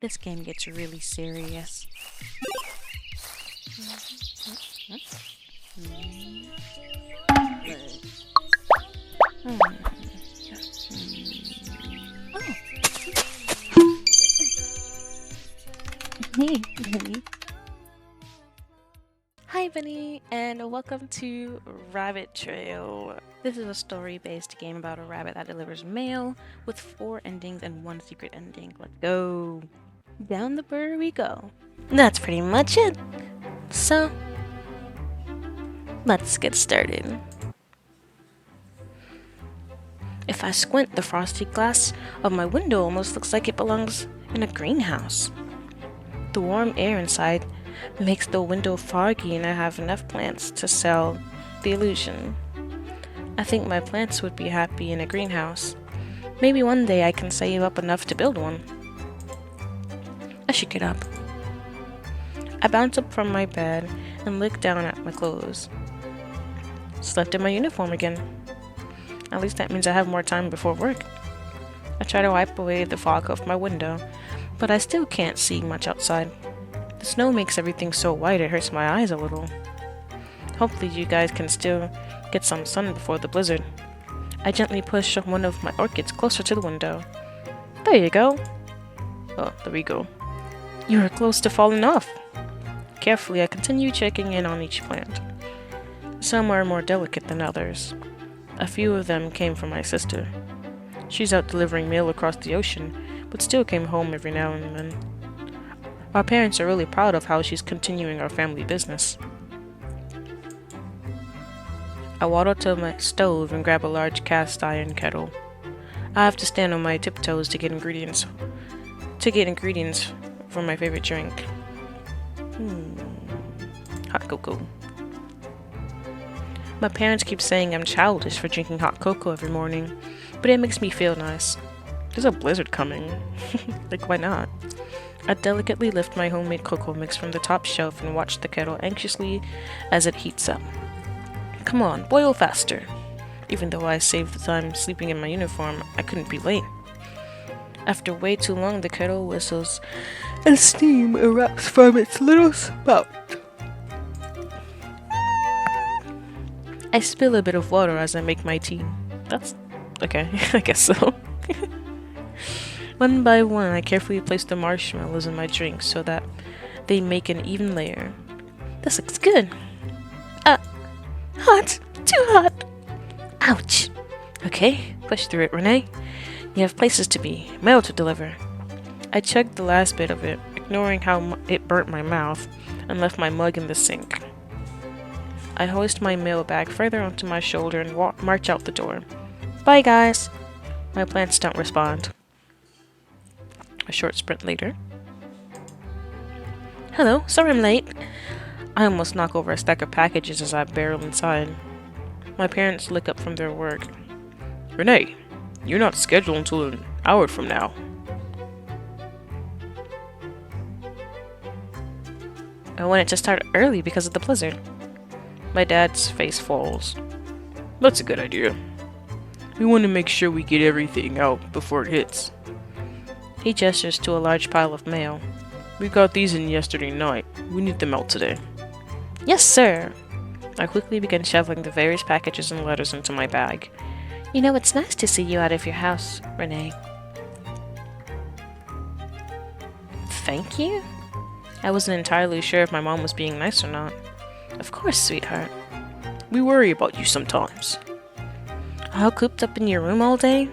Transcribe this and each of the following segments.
This game gets really serious. Hey, Bunny. Hi, Bunny, and welcome to Rabbit Trail. This is a story-based game about a rabbit that delivers mail with 4 endings and 1 secret ending. Let's go. Down the burr we go. That's pretty much it. So, let's get started. If I squint, the frosty glass of my window almost looks like it belongs in a greenhouse. The warm air inside makes the window foggy, and I have enough plants to sell the illusion. I think my plants would be happy in a greenhouse. Maybe one day I can save up enough to build one. I should get up. I bounce up from my bed and look down at my clothes. Slept in my uniform again. At least that means I have more time before work. I try to wipe away the fog off my window, but I still can't see much outside. The snow makes everything so white it hurts my eyes a little. Hopefully you guys can still get some sun before the blizzard. I gently push one of my orchids closer to the window. There you go. Oh, there we go. You are close to falling off. Carefully, I continue checking in on each plant. Some are more delicate than others. A few of them came from my sister. She's out delivering mail across the ocean, but still came home every now and then. Our parents are really proud of how she's continuing our family business. I waddle to my stove and grab a large cast iron kettle. I have to stand on my tiptoes to get ingredients for my favorite drink. Hot cocoa. My parents keep saying I'm childish for drinking hot cocoa every morning, but it makes me feel nice. There's a blizzard coming. Like, why not? I delicately lift my homemade cocoa mix from the top shelf and watch the kettle anxiously as it heats up. Come on, boil faster. Even though I saved the time sleeping in my uniform, I couldn't be late. After way too long, the kettle whistles and steam erupts from its little spout. I spill a bit of water as I make my tea. That's okay, I guess so. One by one, I carefully place the marshmallows in my drink so that they make an even layer. This looks good. Hot! Too hot! Ouch! Okay, push through it, Renee. You have places to be, mail to deliver. I chugged the last bit of it, ignoring how it burnt my mouth, and left my mug in the sink. I hoist my mail bag further onto my shoulder and march out the door. Bye, guys! My plants don't respond. A short sprint later. Hello, sorry I'm late. I almost knock over a stack of packages as I barrel inside. My parents look up from their work. Renee, you're not scheduled until an hour from now. I wanted to start early because of the blizzard. My dad's face falls. That's a good idea. We want to make sure we get everything out before it hits. He gestures to a large pile of mail. We got these in yesterday night. We need them out today. Yes, sir. I quickly began shoveling the various packages and letters into my bag. You know, it's nice to see you out of your house, Renee. Thank you? I wasn't entirely sure if my mom was being nice or not. Of course, sweetheart. We worry about you sometimes. All cooped up in your room all day?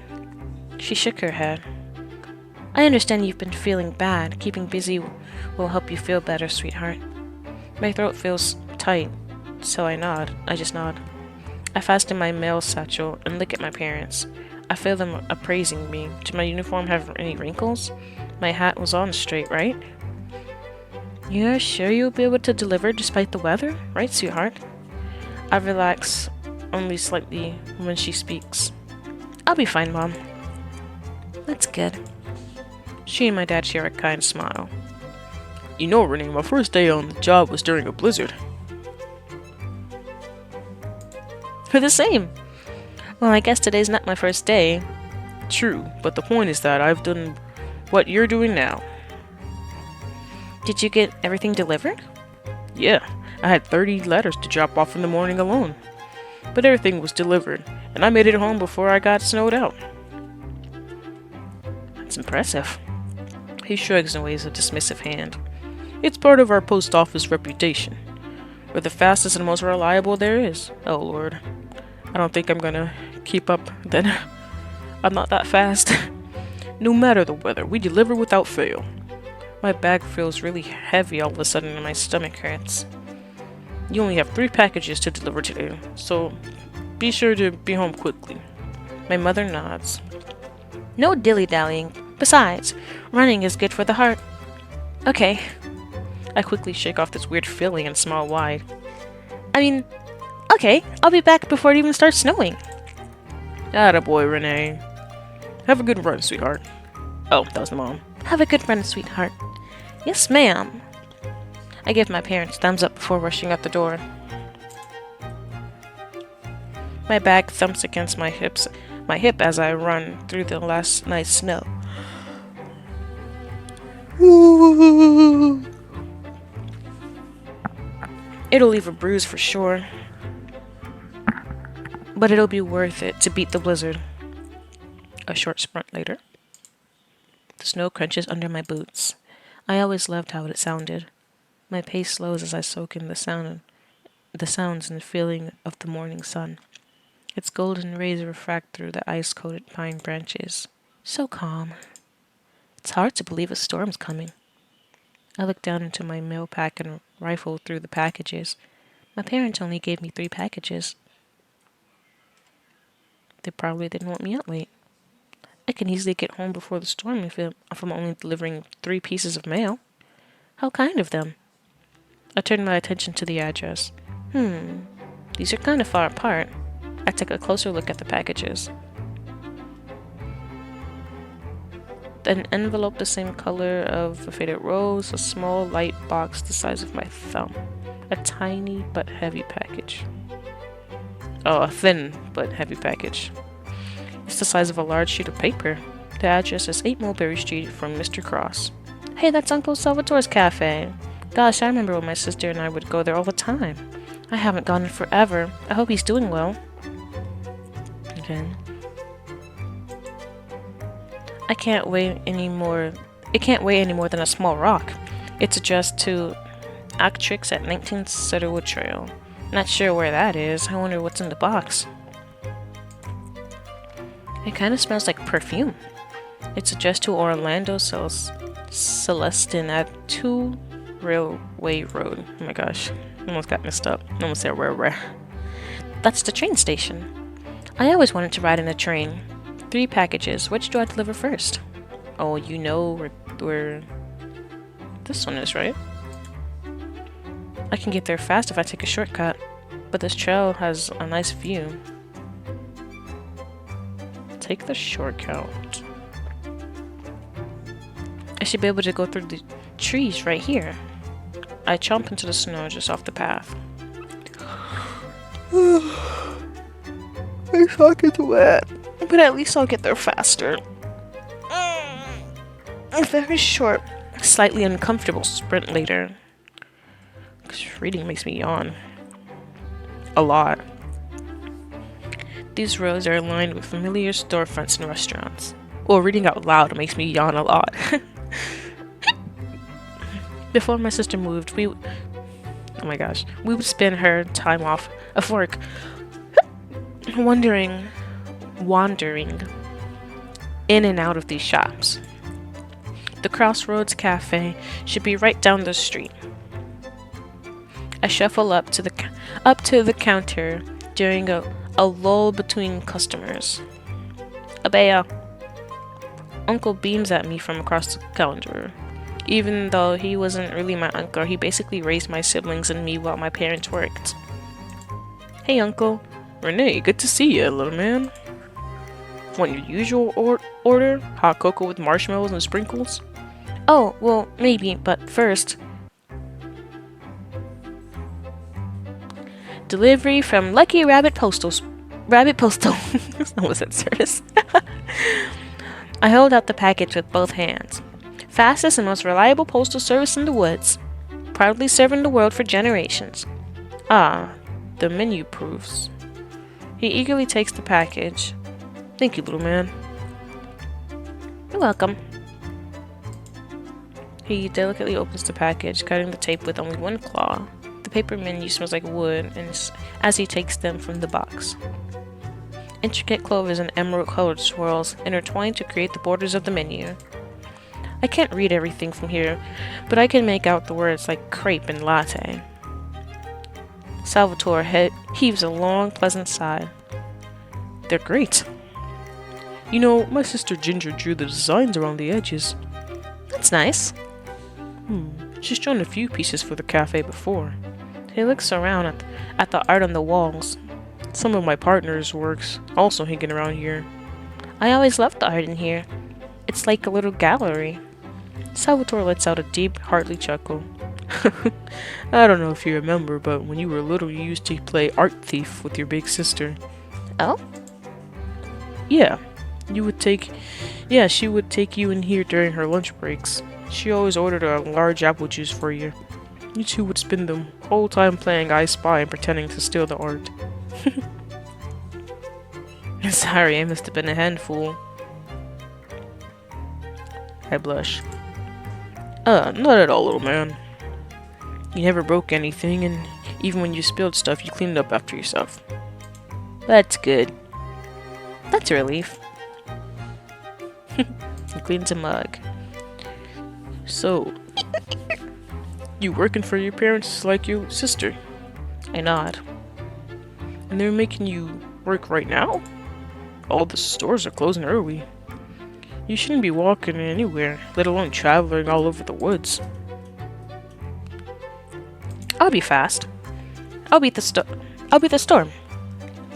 She shook her head. I understand you've been feeling bad. Keeping busy will help you feel better, sweetheart. My throat feels tight, so I just nod. I fasten my mail satchel and look at my parents. I feel them appraising me. Did my uniform have any wrinkles? My hat was on straight, right? You're sure you'll be able to deliver despite the weather? Right, sweetheart? I relax only slightly when she speaks. I'll be fine, Mom. That's good. She and my dad share a kind smile. You know, Renee, my first day on the job was during a blizzard. We're the same. Well, I guess today's not my first day. True, but the point is that I've done what you're doing now. Did you get everything delivered? Yeah, I had 30 letters to drop off in the morning alone. But everything was delivered, and I made it home before I got snowed out. That's impressive. He shrugs and waves a dismissive hand. It's part of our post office reputation. We're the fastest and most reliable there is. Oh lord. I don't think I'm gonna keep up then. I'm not that fast. No matter the weather, we deliver without fail. My bag feels really heavy all of a sudden and my stomach hurts. You only have 3 packages to deliver today, so be sure to be home quickly. My mother nods. No dilly-dallying. Besides, running is good for the heart. Okay. I quickly shake off this weird feeling and smile wide. Okay, I'll be back before it even starts snowing. Attaboy, Renee. Have a good run, sweetheart. Oh, that was the mom. Have a good run, sweetheart. Yes, ma'am. I give my parents thumbs up before rushing out the door. My bag thumps against my hip as I run through the last night's snow. It'll leave a bruise for sure, but it'll be worth it to beat the blizzard. A short sprint later. The snow crunches under my boots. I always loved how it sounded. My pace slows as I soak in the sounds and the feeling of the morning sun. Its golden rays refract through the ice-coated pine branches. So calm. It's hard to believe a storm's coming. I look down into my mail pack and rifle through the packages. My parents only gave me 3 packages. They probably didn't want me out late. I can easily get home before the storm if I'm only delivering 3 pieces of mail. How kind of them. I turn my attention to the address. These are kind of far apart. I take a closer look at the packages. An envelope the same color of a faded rose, a small light box the size of my thumb. A tiny but heavy package. Oh, a thin but heavy package. It's the size of a large sheet of paper. The address is 8 Mulberry Street from Mr. Cross. Hey, that's Uncle Salvatore's cafe. Gosh, I remember when my sister and I would go there all the time. I haven't gone in forever. I hope he's doing well. Okay. It can't weigh any more than a small rock. It's addressed to Actrix at 19th Cedarwood Trail. Not sure where that is. I wonder what's in the box. It kind of smells like perfume. It's addressed to Orlando Celestin at 2 Railway Road. Oh my gosh. Almost got messed up. Almost said where. That's the train station. I always wanted to ride in a train. 3 packages. Which do I deliver first? Oh, you know where this one is, right? I can get there fast if I take a shortcut, but this trail has a nice view. Take the shortcut. I should be able to go through the trees right here. I chomp into the snow just off the path. My socket's wet, but at least I'll get there faster. A very short, slightly uncomfortable sprint later. Reading makes me yawn. A lot. These roads are lined with familiar storefronts and restaurants. Well, reading out loud makes me yawn a lot. Before my sister moved, we would spend her time off of work wandering in and out of these shops. The Crossroads Cafe should be right down the street. I shuffle up to the counter during a lull between customers. Abaya. Uncle beams at me from across the counter. Even though he wasn't really my uncle, he basically raised my siblings and me while my parents worked. Hey, Uncle. Renee, good to see you, little man. Want your usual order? Hot cocoa with marshmallows and sprinkles? Oh, well, maybe, but first... Delivery from Lucky Rabbit Postal. What was that service? I held out the package with both hands. Fastest and most reliable postal service in the woods. Proudly serving the world for generations. Ah, the menu proofs. He eagerly takes the package. Thank you, little man. You're welcome. He delicately opens the package, cutting the tape with only one claw. The paper menu smells like wood as he takes them from the box. Intricate clovers and emerald-colored swirls intertwine to create the borders of the menu. I can't read everything from here, but I can make out the words like crepe and latte. Salvatore heaves a long, pleasant sigh. They're great. You know, my sister Ginger drew the designs around the edges. That's nice. She's drawn a few pieces for the cafe before. He looks around at the art on the walls. Some of my partner's works also hanging around here. I always loved the art in here. It's like a little gallery. Salvatore lets out a deep, hearty chuckle. I don't know if you remember, but when you were little you used to play art thief with your big sister. Oh? Yeah. She would take you in here during her lunch breaks. She always ordered a large apple juice for you. You two would spend the whole time playing I Spy and pretending to steal the art. Sorry, I must have been a handful. I blush. Not at all, little man. You never broke anything, and even when you spilled stuff, you cleaned up after yourself. That's good. That's a relief. He cleans a mug. So, you working for your parents like your sister? I nod. And they're making you work right now? All the stores are closing early. You shouldn't be walking anywhere, let alone traveling all over the woods. I'll be fast. I'll beat the storm.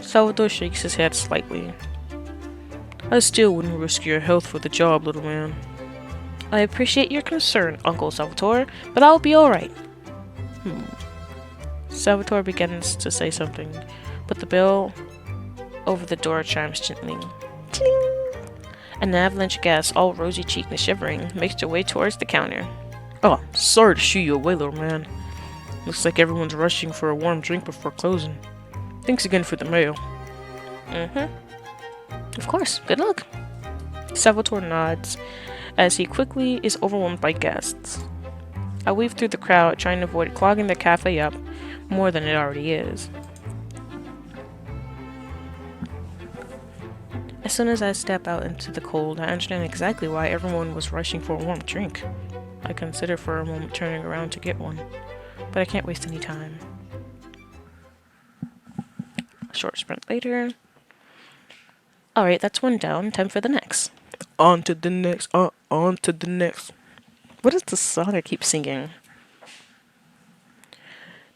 Salvatore shakes his head slightly. I still wouldn't risk your health for the job, little man. I appreciate your concern, Uncle Salvatore, but I'll be alright. Salvatore begins to say something, but the bell over the door chimes gently. Ting! An avalanche of guests, all rosy-cheeked and shivering, makes their way towards the counter. Oh, sorry to shoo you away, little man. Looks like everyone's rushing for a warm drink before closing. Thanks again for the mail. Of course. Good luck. Salvatore nods as he quickly is overwhelmed by guests. I weave through the crowd, trying to avoid clogging the cafe up more than it already is. As soon as I step out into the cold, I understand exactly why everyone was rushing for a warm drink. I consider for a moment turning around to get one, but I can't waste any time. A short sprint later. Alright, that's one down. Time for the next. On to the next. On to the next. What is the song I keep singing?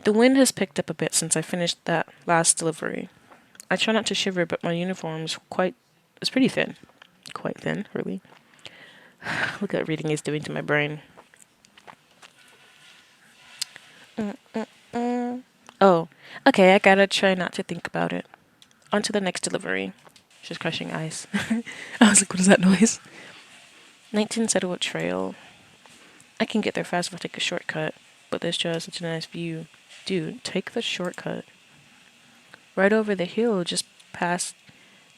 The wind has picked up a bit since I finished that last delivery. I try not to shiver, but my uniform is pretty thin. Quite thin, really. Look what reading is doing to my brain. Oh, okay, I gotta try not to think about it. On to the next delivery. She's crushing ice. I was like, what is that noise? 19 Cedarwood Trail. I can get there fast if I take a shortcut, but there's just such a nice view. Dude, take the shortcut. Right over the hill, just past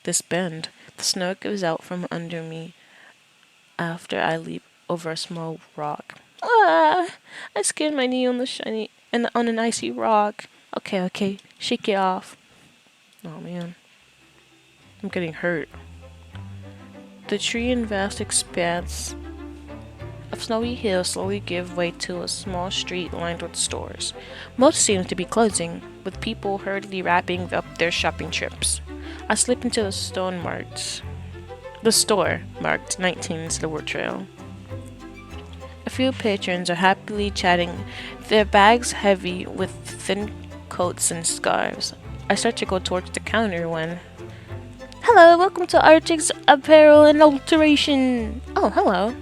this bend, the snow goes out from under me after I leap over a small rock. Ah! I skinned my knee on on an icy rock. Okay, shake it off. Oh man, I'm getting hurt. The tree and vast expanse of snowy hills slowly give way to a small street lined with stores. Most seem to be closing, with people hurriedly wrapping up their shopping trips. I slip into the store marked 19 Silver Trail. A few patrons are happily chatting, their bags heavy with thin coats and scarves. I start to go towards the counter when... Hello, welcome to Arctic's Apparel and Alteration. Oh, hello.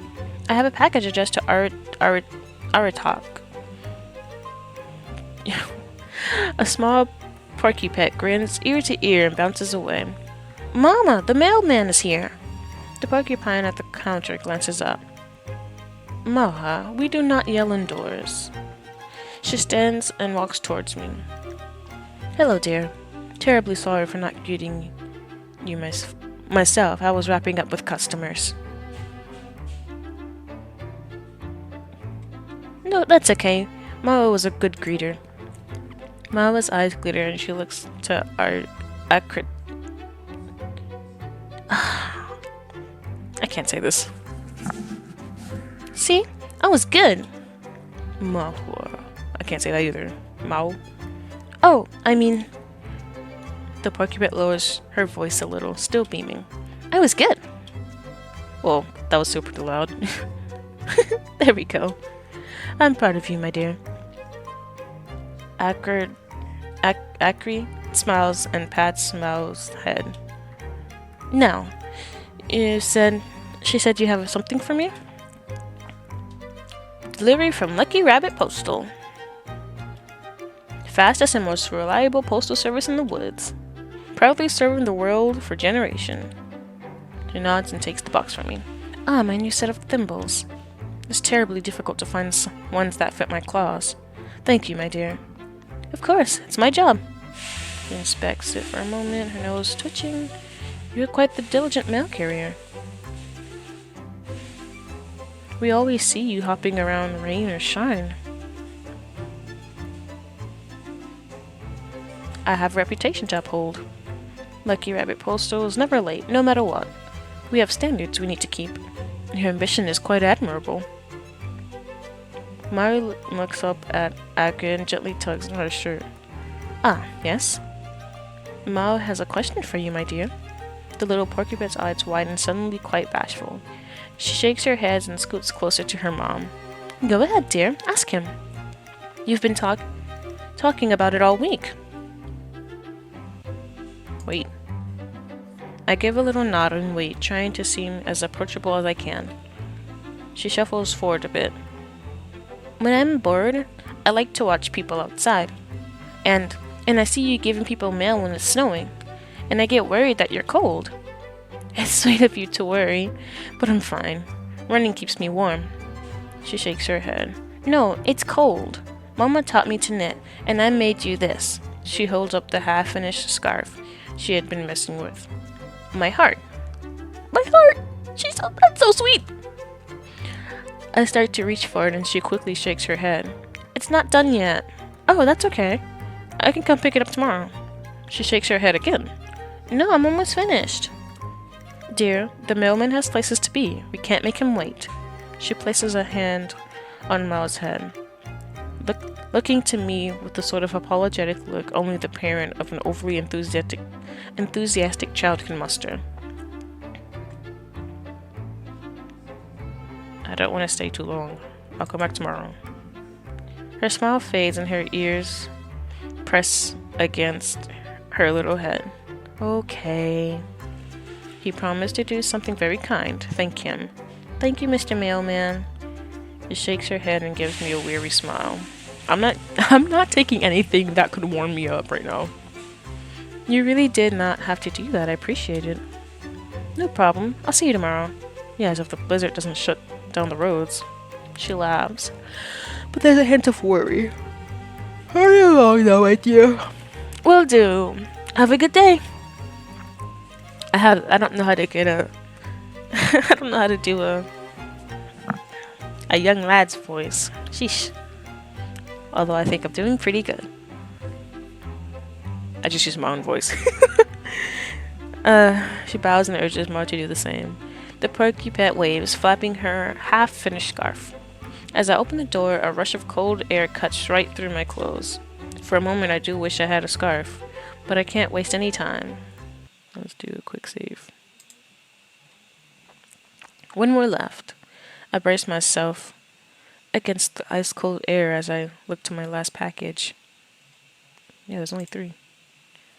I have a package addressed to Aratok. A small porcupine grins ear to ear and bounces away. Mama, the mailman is here. The porcupine at the counter glances up. Maha, we do not yell indoors. She stands and walks towards me. Hello, dear. Terribly sorry for not greeting you myself. I was wrapping up with customers. No, that's okay. Mawa was a good greeter. Mawa's eyes glitter and she looks to our acrid. I can't say this. See? I was good. Mahua. I can't say that either. Mao. Oh, I mean... The porcupine lowers her voice a little, still beaming. I was good. Well, that was super loud. There we go. I'm proud of you, my dear. Acri smiles and pats Mao's head. Now, she said you have something for me? Delivery from Lucky Rabbit Postal. Fastest and most reliable postal service in the woods. Proudly serving the world for generations. She nods and takes the box from me. Ah, my new set of thimbles. It's terribly difficult to find ones that fit my claws. Thank you, my dear. Of course, it's my job. She inspects it for a moment, her nose twitching. You're quite the diligent mail carrier. We always see you hopping around rain or shine. I have a reputation to uphold. Lucky Rabbit Postal is never late, no matter what. We have standards we need to keep. Your ambition is quite admirable. Mari looks up at Akka and gently tugs on her shirt. Ah, yes? Mao has a question for you, my dear. The little porcupine's eyes widen, suddenly quite bashful. She shakes her head and scoots closer to her mom. Go ahead, dear. Ask him. You've been talking about it all week. Wait. I give a little nod and wait, trying to seem as approachable as I can. She shuffles forward a bit. When I'm bored, I like to watch people outside. And I see you giving people mail when it's snowing. And I get worried that you're cold. It's sweet of you to worry, but I'm fine. Running keeps me warm. She shakes her head. No, it's cold. Mama taught me to knit, and I made you this. She holds up the half-finished scarf she had been messing with. My heart. My heart! That's so sweet! I start to reach for it and she quickly shakes her head. It's not done yet. Oh, that's okay. I can come pick it up tomorrow. She shakes her head again. No, I'm almost finished. Dear, the mailman has places to be. We can't make him wait. She places a hand on Mao's head, looking to me with the sort of apologetic look only the parent of an overly enthusiastic child can muster. I don't want to stay too long. I'll come back tomorrow. Her smile fades and her ears press against her little head. Okay. He promised to do something very kind. Thank him. Thank you, Mr. Mailman. She shakes her head and gives me a weary smile. I'm not taking anything that could warm me up right now. You really did not have to do that. I appreciate it. No problem. I'll see you tomorrow. Yeah, as if the blizzard doesn't shut down the roads. She laughs, but there's a hint of worry. Hurry along now, my dear. Will do. Have a good day. I don't know how to get a I don't know how to do a young lad's voice. Sheesh. Although I think I'm doing pretty good. I just use my own voice. She bows and urges Mar to do the same. The porcupine waves, flapping her half-finished scarf. As I open the door, a rush of cold air cuts right through my clothes. For a moment, I do wish I had a scarf, but I can't waste any time. Let's do a quick save. One more left. I brace myself against the ice-cold air as I look to my last package. Yeah, there's only 3.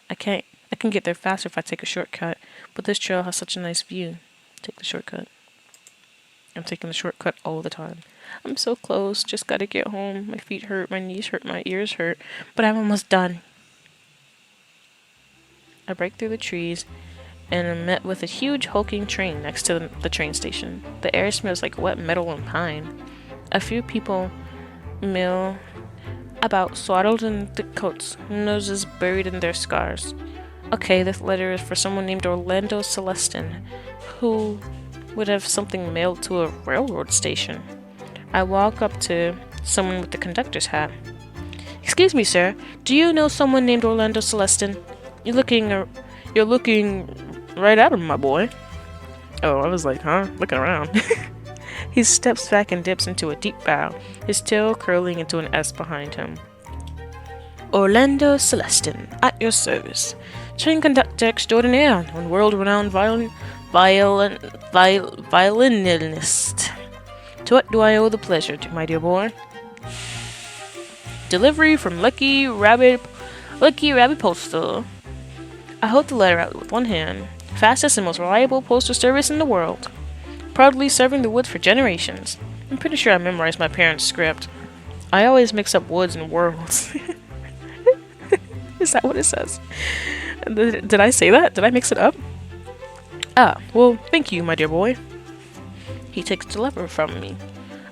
I can get there faster if I take a shortcut, but this trail has such a nice view. Take the shortcut. I'm taking the shortcut all the time. I'm so close, just gotta get home. My feet hurt, my knees hurt, my ears hurt, but I'm almost done. I break through the trees and am met with a huge hulking train next to the train station. The air smells like wet metal and pine. A few people mill about, swaddled in thick coats, noses buried in their scars. Okay, this letter is for someone named Orlando Celestin, who would have something mailed to a railroad station. I walk up to someone with the conductor's hat. Excuse me, sir. Do you know someone named Orlando Celestin? You're looking right at him, my boy. Oh, I was like, huh? Looking around. He steps back and dips into a deep bow, his tail curling into an S behind him. Orlando Celestin, at your service. Train conductor extraordinaire and world-renowned violinist. To what do I owe the pleasure, my dear boy? Delivery from Lucky Rabbit Postal. I hold the letter out with one hand. Fastest and most reliable postal service in the world. Proudly serving the woods for generations. I'm pretty sure I memorized my parents' script. I always mix up woods and worlds. Is that what it says? Did I say that? Did I mix it up? Ah, well, thank you, my dear boy. He takes the letter from me.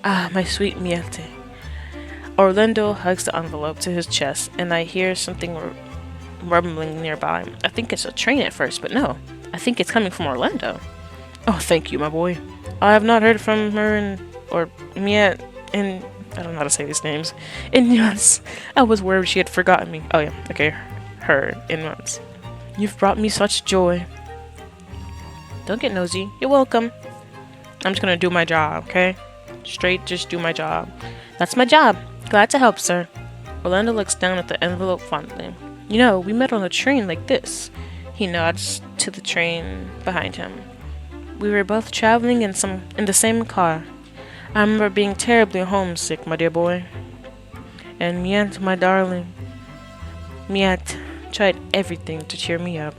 Ah, my sweet Miete. Orlando hugs the envelope to his chest, and I hear something rumbling nearby. I think it's a train at first, but no. I think it's coming from Orlando. Oh, thank you, my boy. I have not heard from her or Miette in... I don't know how to say these names. In months. I was worried she had forgotten me. Oh, yeah. Okay. Her. In months. You've brought me such joy. Don't get nosy. You're welcome. I'm just gonna do my job, okay? Straight, just do my job. That's my job. Glad to help, sir. Orlando looks down at the envelope fondly. You know, we met on a train like this. He nods to the train behind him. We were both traveling in the same car. I remember being terribly homesick, my dear boy. And Miette, my darling, Miette tried everything to cheer me up.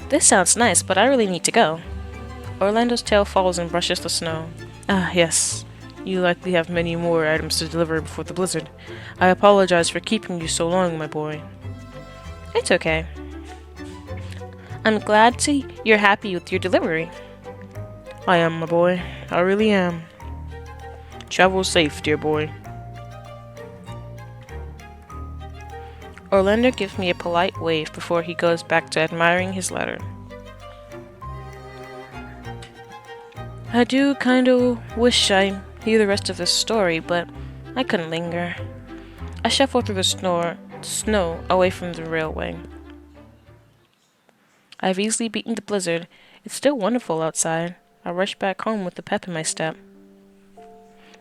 This sounds nice, but I really need to go. Orlando's tail falls and brushes the snow. Ah, yes. You likely have many more items to deliver before the blizzard. I apologize for keeping you so long, my boy. It's okay. I'm glad you're happy with your delivery. I am, my boy. I really am. Travel safe, dear boy. Orlando gives me a polite wave before he goes back to admiring his letter. I do kinda wish I knew the rest of the story, but I couldn't linger. I shuffle through the snow away from the railway. I've easily beaten the blizzard. It's still wonderful outside. I rush back home with a pep in my step.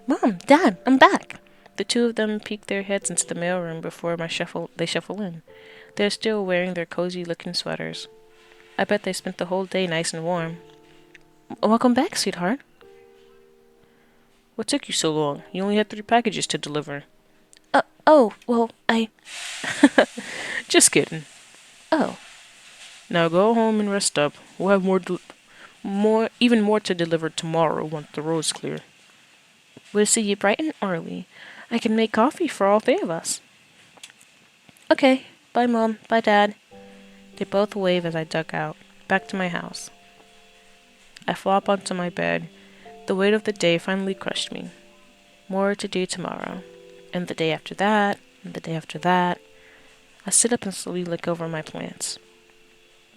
Mom, Dad, I'm back! The two of them peek their heads into the mailroom before they shuffle in. They're still wearing their cozy-looking sweaters. I bet they spent the whole day nice and warm. Welcome back, sweetheart. What took you so long? You only had 3 packages to deliver. Well, Just kidding. Oh. Now go home and rest up. We'll have even more to deliver tomorrow once the road's clear. We'll see you bright and early. I can make coffee for all 3 of us. Okay. Bye, Mom. Bye, Dad. They both wave as I duck out, back to my house. I flop onto my bed. The weight of the day finally crushed me. More to do tomorrow. And the day after that, and the day after that. I sit up and slowly look over my plants.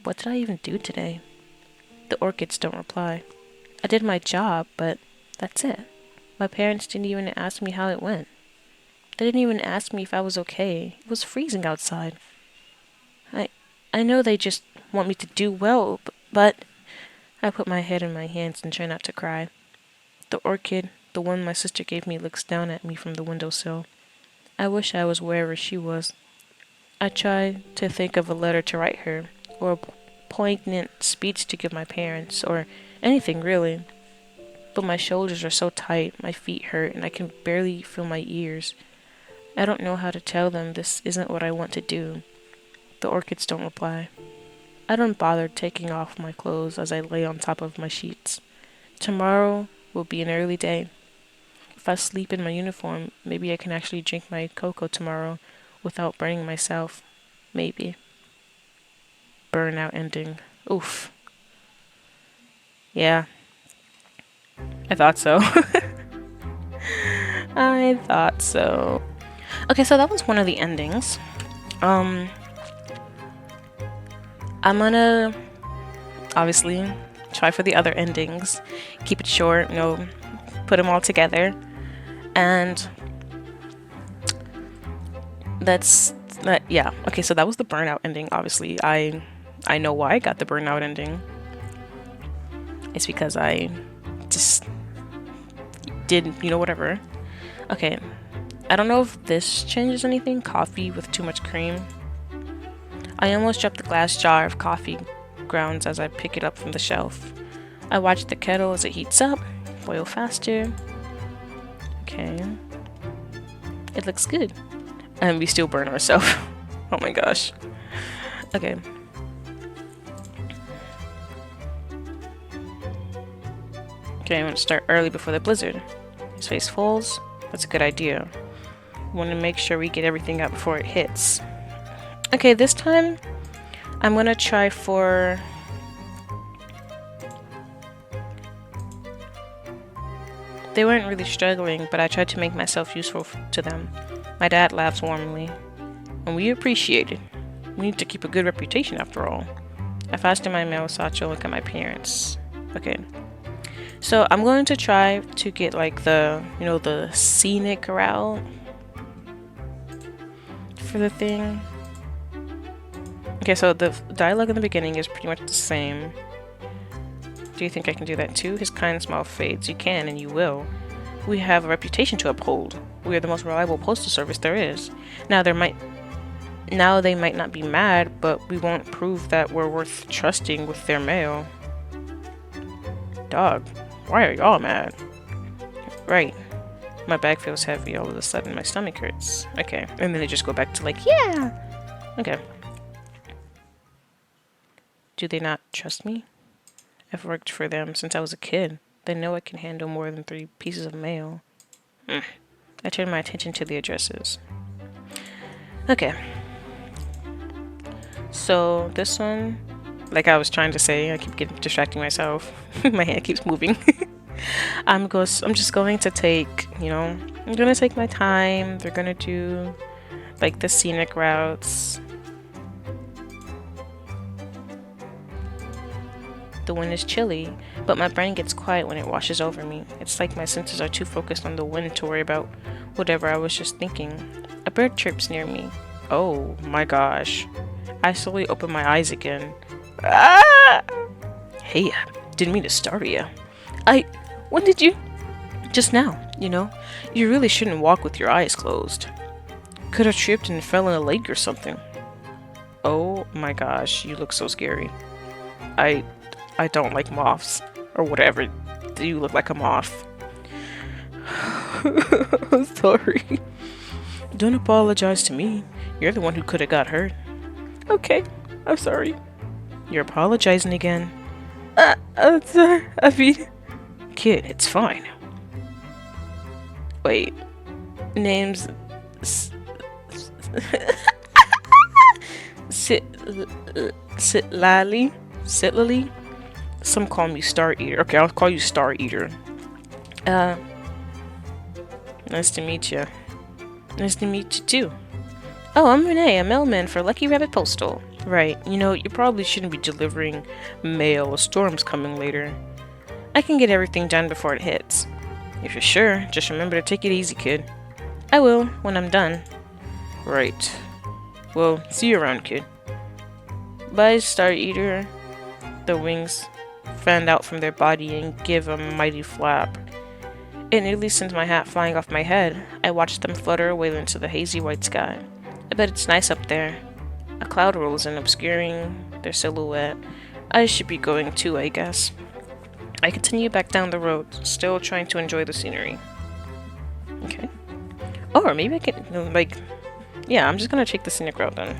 What did I even do today? The orchids don't reply. I did my job, but that's it. My parents didn't even ask me how it went. They didn't even ask me if I was okay. It was freezing outside. I know they just want me to do well, but... I put my head in my hands and try not to cry. The orchid, the one my sister gave me, looks down at me from the windowsill. I wish I was wherever she was. I try to think of a letter to write her, or a poignant speech to give my parents, or anything really. But my shoulders are so tight, my feet hurt, and I can barely feel my ears. I don't know how to tell them this isn't what I want to do. The orchids don't reply. I don't bother taking off my clothes as I lay on top of my sheets. Tomorrow will be an early day. If I sleep in my uniform, maybe I can actually drink my cocoa tomorrow without burning myself. Maybe. Burnout ending. Oof. Yeah. I thought so. I thought so. Okay, so that was one of the endings. I'm gonna obviously try for the other endings. Keep it short, put them all together. And yeah. Okay, so that was the burnout ending. Obviously, I know why I got the burnout ending. It's because I just did, whatever. Okay, I don't know if this changes anything. Coffee with too much cream. I almost dropped the glass jar of coffee grounds as I pick it up from the shelf. I watch the kettle as it heats up, boil faster. Okay. It looks good. And we still burn ourselves. Oh my gosh. Okay. Okay, I'm gonna start early before the blizzard. His face falls. That's a good idea. We want to make sure we get everything out before it hits. Okay, this time I'm gonna try for... They weren't really struggling, but I tried to make myself useful to them. My dad laughs warmly. And we appreciate it. We need to keep a good reputation after all. I fasten my mail satchel and look at my parents. Okay. So I'm going to try to get like the, the scenic route for the thing. Okay, so the dialogue in the beginning is pretty much the same. Do you think I can do that too? His kind smile fades. You can and you will. We have a reputation to uphold. We are the most reliable postal service there is. Now they might not be mad, but we won't prove that we're worth trusting with their mail. Dog, why are y'all mad? Right. My bag feels heavy. All of a sudden my stomach hurts. Okay. And then they just go back to like, yeah. Okay. Do they not trust me? I've worked for them since I was a kid. They know I can handle more than 3 pieces of mail. I turn my attention to the addresses. Okay. So this one, like I was trying to say, I keep distracting myself. My hand keeps moving. I'm just going to take, I'm gonna take my time. They're gonna do like the scenic routes. The wind is chilly, but my brain gets quiet when it washes over me. It's like my senses are too focused on the wind to worry about whatever I was just thinking. A bird chirps near me. Oh my gosh. I slowly open my eyes again. Ah! Hey, didn't mean to startle you. When did you? Just now, You really shouldn't walk with your eyes closed. Could have tripped and fell in a lake or something. Oh my gosh, you look so scary. I don't like moths, or whatever. You look like a moth. I'm sorry. Don't apologize to me. You're the one who could have got hurt. Okay, I'm sorry. You're apologizing again. I'm sorry. Kid, it's fine. Wait. Name's... Sitlali? Sitlali? Some call me Star Eater. Okay, I'll call you Star Eater. Nice to meet you. Nice to meet you too. Oh, I'm Renee, a mailman for Lucky Rabbit Postal. Right, you probably shouldn't be delivering mail. A storm's coming later. I can get everything done before it hits. If you're sure, just remember to take it easy, kid. I will, when I'm done. Right. Well, see you around, kid. Bye, Star Eater. The wings fan out from their body and give a mighty flap. It nearly sends my hat flying off my head. I watch them flutter away into the hazy white sky. I bet it's nice up there. A cloud rolls in, obscuring their silhouette. I should be going too, I guess. I continue back down the road, still trying to enjoy the scenery. Okay. Oh, or maybe I can, yeah, I'm just gonna take the scenic route then.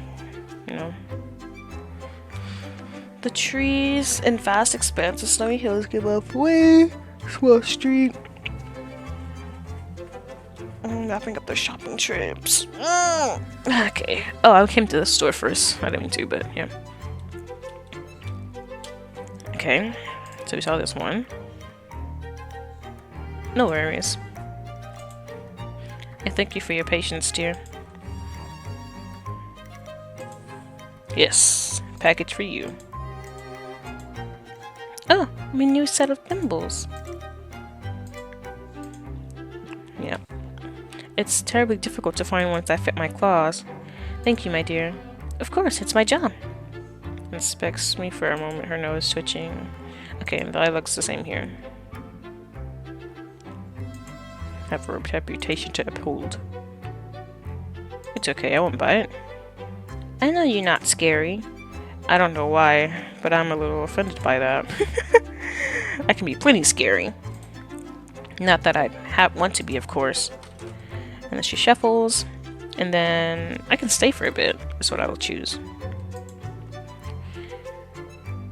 The trees and vast expanse of snowy hills give up way small street. Wrapping up their shopping trips. Okay. Oh, I came to the store first. I didn't mean to, but yeah. Okay. So we saw this one. No worries. I thank you for your patience, dear. Yes, package for you. Oh, my new set of thimbles. Yeah. It's terribly difficult to find ones that fit my claws. Thank you, my dear. Of course, it's my job. Inspects me for a moment, her nose twitching. Okay, the eye looks the same here. Have a reputation to uphold. It's okay, I won't buy it. I know you're not scary. I don't know why, but I'm a little offended by that. I can be plenty scary. Not that I'd want to be, of course. And then she shuffles, and then I can stay for a bit, is what I will choose.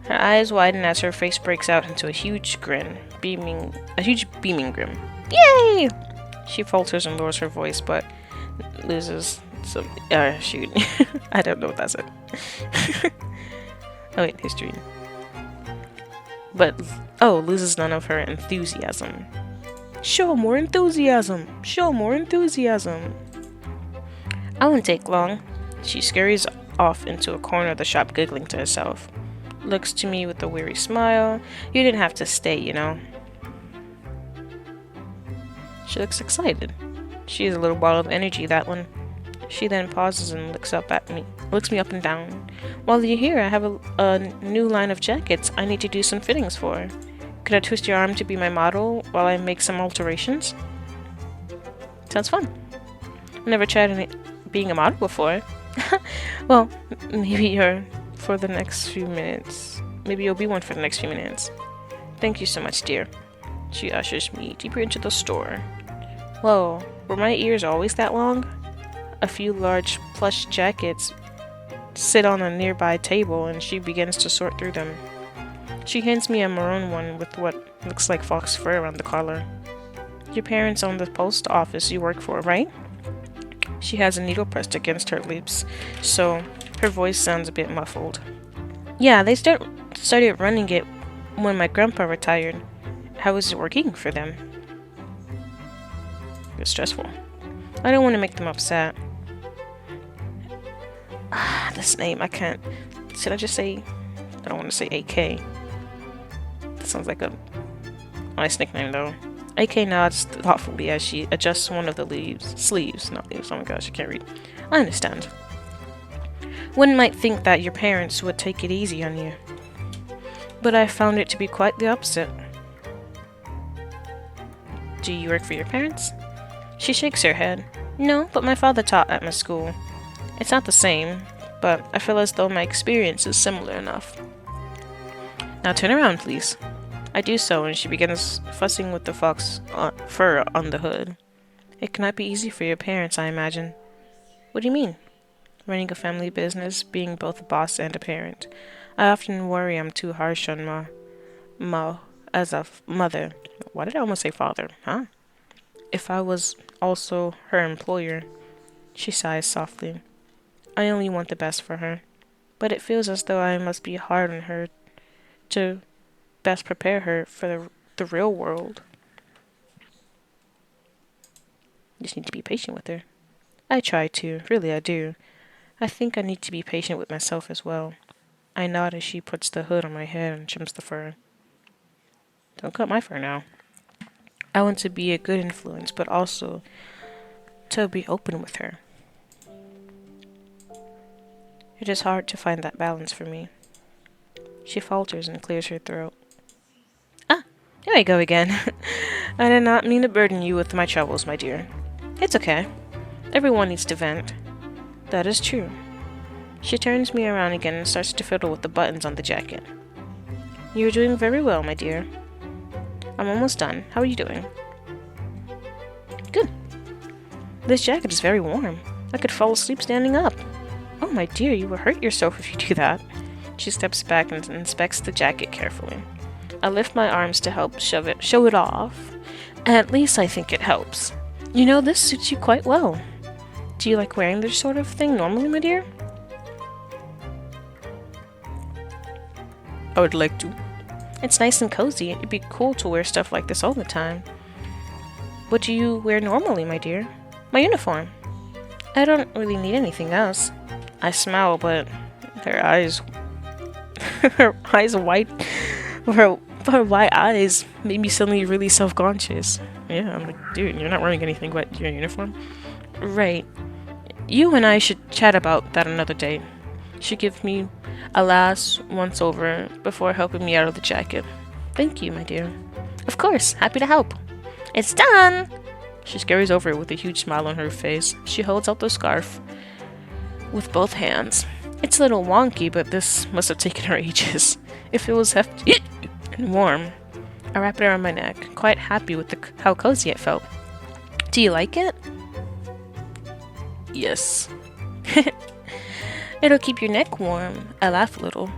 Her eyes widen as her face breaks out into a huge grin, beaming grin. Yay! She falters and lowers her voice, but loses some. Shoot. I don't know what that said. Oh, wait, history. But, loses none of her enthusiasm. Show more enthusiasm! Show more enthusiasm! I won't take long. She scurries off into a corner of the shop, giggling to herself. Looks to me with a weary smile. You didn't have to stay, you know. She looks excited. She has a little bottle of energy, that one. She then pauses and looks me up and down. While you're here, I have a new line of jackets I need to do some fittings for. Could I twist your arm to be my model while I make some alterations? Sounds fun. I've never tried being a model before. Well, maybe you're for the next few minutes. Maybe you'll be one for the next few minutes. Thank you so much, dear. She ushers me deeper into the store. Whoa, were my ears always that long? A few large plush jackets sit on a nearby table, and she begins to sort through them. She hands me a maroon one with what looks like fox fur around the collar. Your parents own the post office you work for, right? She has a needle pressed against her lips, so her voice sounds a bit muffled. Yeah, they started running it when my grandpa retired. How is it working for them? It's stressful. I don't want to make them upset. This name, I can't. Should I just say? I don't want to say AK. That sounds like a nice nickname, though. AK nods thoughtfully as she adjusts one of the sleeves. Not leaves. Oh my gosh, I can't read. I understand. One might think that your parents would take it easy on you, but I found it to be quite the opposite. Do you work for your parents? She shakes her head. No, but my father taught at my school. It's not the same, but I feel as though my experience is similar enough. Now turn around, please. I do so, and she begins fussing with the fox fur on the hood. It cannot be easy for your parents, I imagine. What do you mean? Running a family business, being both a boss and a parent. I often worry I'm too harsh on Ma as a mother. Why did I almost say father, huh? If I was also her employer. She sighs softly. I only want the best for her, but it feels as though I must be hard on her to best prepare her for the real world. Just need to be patient with her. I try to, really I do. I think I need to be patient with myself as well. I nod as she puts the hood on my head and trims the fur. Don't cut my fur now. I want to be a good influence, but also to be open with her. It is hard to find that balance for me. She falters and clears her throat. Ah, here I go again. I did not mean to burden you with my troubles, my dear. It's okay. Everyone needs to vent. That is true. She turns me around again and starts to fiddle with the buttons on the jacket. You're doing very well, my dear. I'm almost done. How are you doing? Good. This jacket is very warm. I could fall asleep standing up. Oh, my dear, you will hurt yourself if you do that. She steps back and inspects the jacket carefully. I lift my arms to help show it off. At least I think it helps. You know, this suits you quite well. Do you like wearing this sort of thing normally, my dear? I would like to. It's nice and cozy. It'd be cool to wear stuff like this all the time. What do you wear normally, my dear? My uniform. I don't really need anything else. I smile, but her eyes, her eyes white, her white eyes made me suddenly really self-conscious. Yeah, I'm like, dude, you're not wearing anything but your uniform? Right. You and I should chat about that another day. She gives me a last once over before helping me out of the jacket. Thank you, my dear. Of course, happy to help. It's done! She scurries over with a huge smile on her face. She holds out the scarf with both hands. It's a little wonky, but this must have taken her ages. It feels hefty and warm. I wrap it around my neck, quite happy with how cozy it felt. Do you like it? Yes. It'll keep your neck warm. I laugh a little.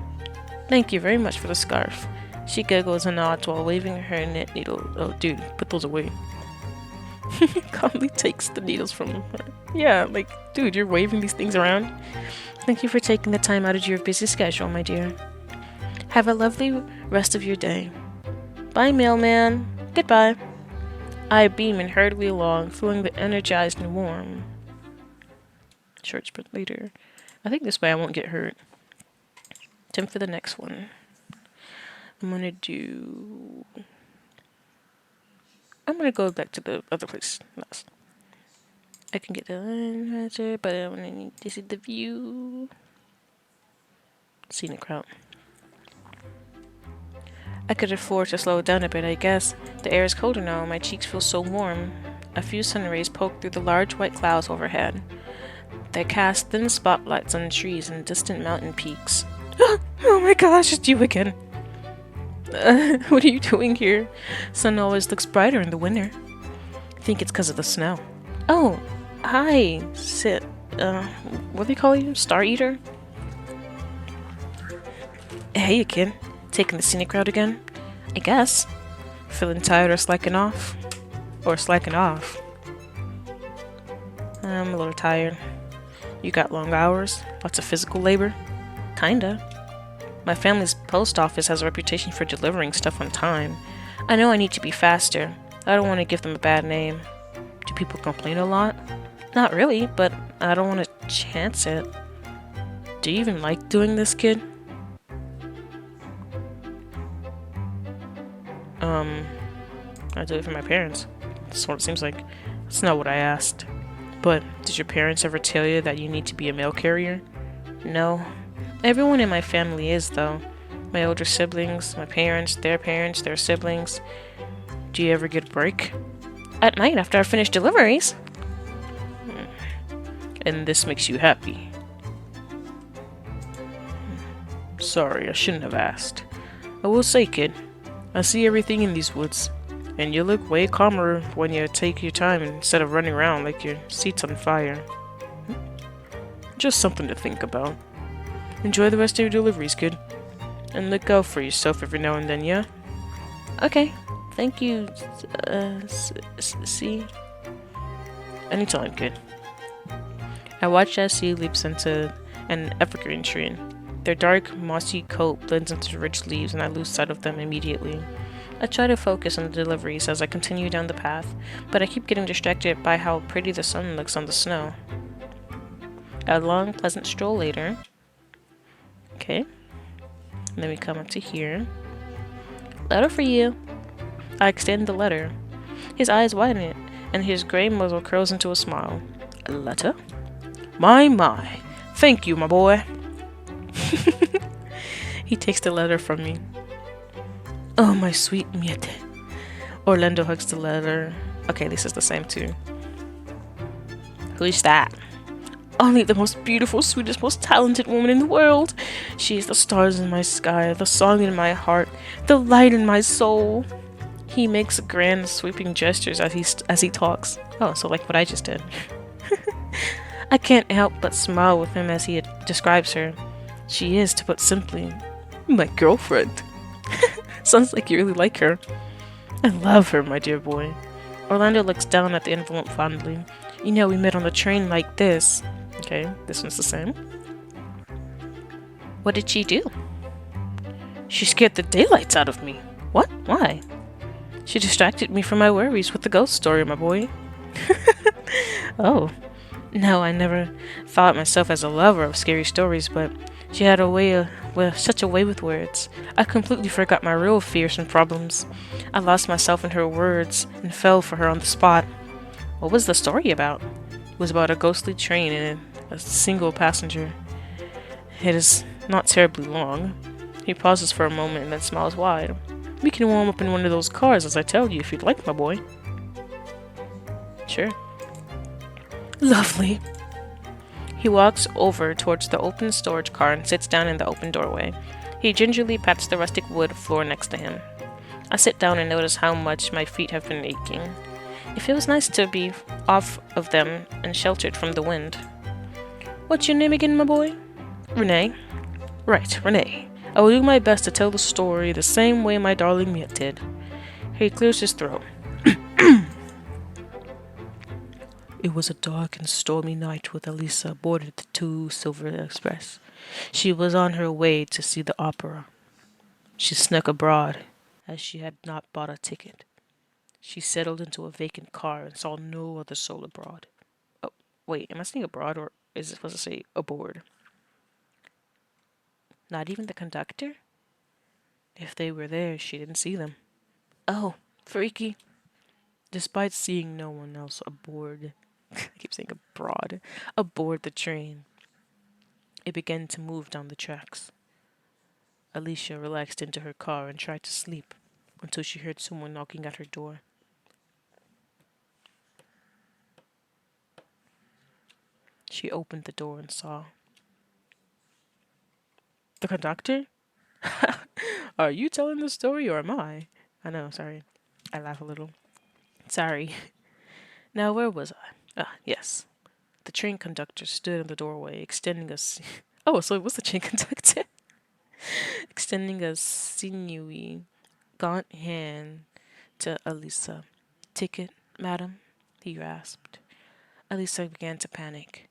Thank you very much for the scarf. She giggles and nods while waving her knit needle. Oh, dude, put those away. Calmly takes the needles from her. Yeah, like, dude, you're waving these things around. Thank you for taking the time out of your busy schedule, my dear. Have a lovely rest of your day. Bye, mailman. Goodbye. I beam and hurriedly along, feeling energized and warm. Short sprint later. I think this way I won't get hurt. Time for the next one. I'm gonna go back to the other place last. I can get the line, but I'm gonna need to see the view. Scenic route. I could afford to slow it down a bit, I guess. The air is colder now and my cheeks feel so warm. A few sun rays poke through the large white clouds overhead. They cast thin spotlights on trees and distant mountain peaks. Oh my gosh, it's you again. What are you doing here? Sun always looks brighter in the winter. I think it's because of the snow. Oh, hi, what do they call you? Star Eater? Hey, kid. Taking the scenic route again? I guess. Feeling tired or slacking off? Or slacking off? I'm a little tired. You got long hours? Lots of physical labor? Kinda. My family's post office has a reputation for delivering stuff on time. I know I need to be faster. I don't want to give them a bad name. Do people complain a lot? Not really, but I don't want to chance it. Do you even like doing this, kid? I do it for my parents. That's what it seems like. That's not what I asked. But did your parents ever tell you that you need to be a mail carrier? No. Everyone in my family is, though. My older siblings, my parents, their siblings. Do you ever get a break? At night after I finish deliveries. And this makes you happy? Sorry, I shouldn't have asked. I will say, kid, I see everything in these woods. And you look way calmer when you take your time instead of running around like your seat's on fire. Just something to think about. Enjoy the rest of your deliveries, kid. And look out for yourself every now and then, yeah? Okay. Thank you, C. Anytime, kid. I watch as C leaps into an evergreen tree. Their dark, mossy coat blends into the rich leaves and I lose sight of them immediately. I try to focus on the deliveries as I continue down the path, but I keep getting distracted by how pretty the sun looks on the snow. A long, pleasant stroll later. Okay. And then we come up to here. Letter for you. I extend the letter. His eyes widen and his gray muzzle curls into a smile. A letter? My. Thank you, my boy. He takes the letter from me. Oh, my sweet Miete. Orlando hugs the letter. Okay, this is the same too. Who's that? Only the most beautiful, sweetest, most talented woman in the world. She is the stars in my sky, the song in my heart, the light in my soul. He makes grand, sweeping gestures as he talks. Oh, so like what I just did. I can't help but smile with him as he describes her. She is, to put simply, my girlfriend. Sounds like you really like her. I love her, my dear boy. Orlando looks down at the envelope fondly. You know, we met on the train like this. Okay, this one's the same. What did she do? She scared the daylights out of me. What? Why? She distracted me from my worries with the ghost story, my boy. Oh, no, I never thought myself as a lover of scary stories, but she had a way such a way with words. I completely forgot my real fears and problems. I lost myself in her words and fell for her on the spot. What was the story about? It was about a ghostly train and a single passenger. It is not terribly long. He pauses for a moment and then smiles wide. We can warm up in one of those cars, as I tell you, if you'd like, my boy. Sure. Lovely. He walks over towards the open storage car and sits down in the open doorway. He gingerly pats the rustic wood floor next to him. I sit down and notice how much my feet have been aching. It feels nice to be off of them and sheltered from the wind. What's your name again, my boy? Renee. Right, Renee. I will do my best to tell the story the same way my darling Miet did. He clears his throat. It was a dark and stormy night when Elisa boarded the 2 Silver Express. She was on her way to see the opera. She snuck abroad, as she had not bought a ticket. She settled into a vacant car and saw no other soul abroad. Oh, wait, am I saying abroad or is it supposed to say aboard? Not even the conductor? If they were there, she didn't see them. Oh, freaky. Despite seeing no one else aboard, I keep saying abroad, aboard the train, it began to move down the tracks. Alicia relaxed into her car and tried to sleep until she heard someone knocking at her door. She opened the door and saw the conductor. Are you telling the story or am I? I know, sorry. I laugh a little. Sorry. Now, where was I? Ah, yes. The train conductor stood in the doorway, extending a... Oh, so it was the train conductor? Extending a sinewy, gaunt hand to Elisa. Ticket, madam? He rasped. Elisa began to panic,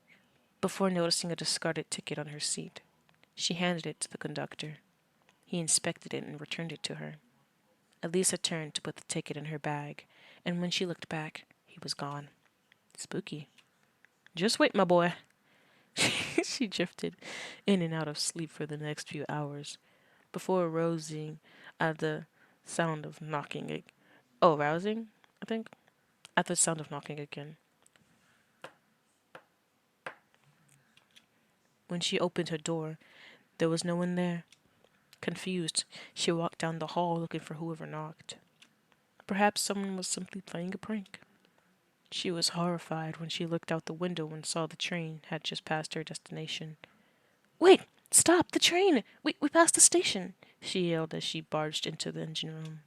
before noticing a discarded ticket on her seat. She handed it to the conductor. He inspected it and returned it to her. Elisa turned to put the ticket in her bag, and when she looked back, he was gone. Spooky. Just wait, my boy. She drifted in and out of sleep for the next few hours, before arousing at the sound of knocking. Rousing, I think? At the sound of knocking again. When she opened her door, there was no one there. Confused, she walked down the hall looking for whoever knocked. Perhaps someone was simply playing a prank. She was horrified when she looked out the window and saw the train had just passed her destination. Wait! Stop! The train! We passed the station! She yelled as she barged into the engine room.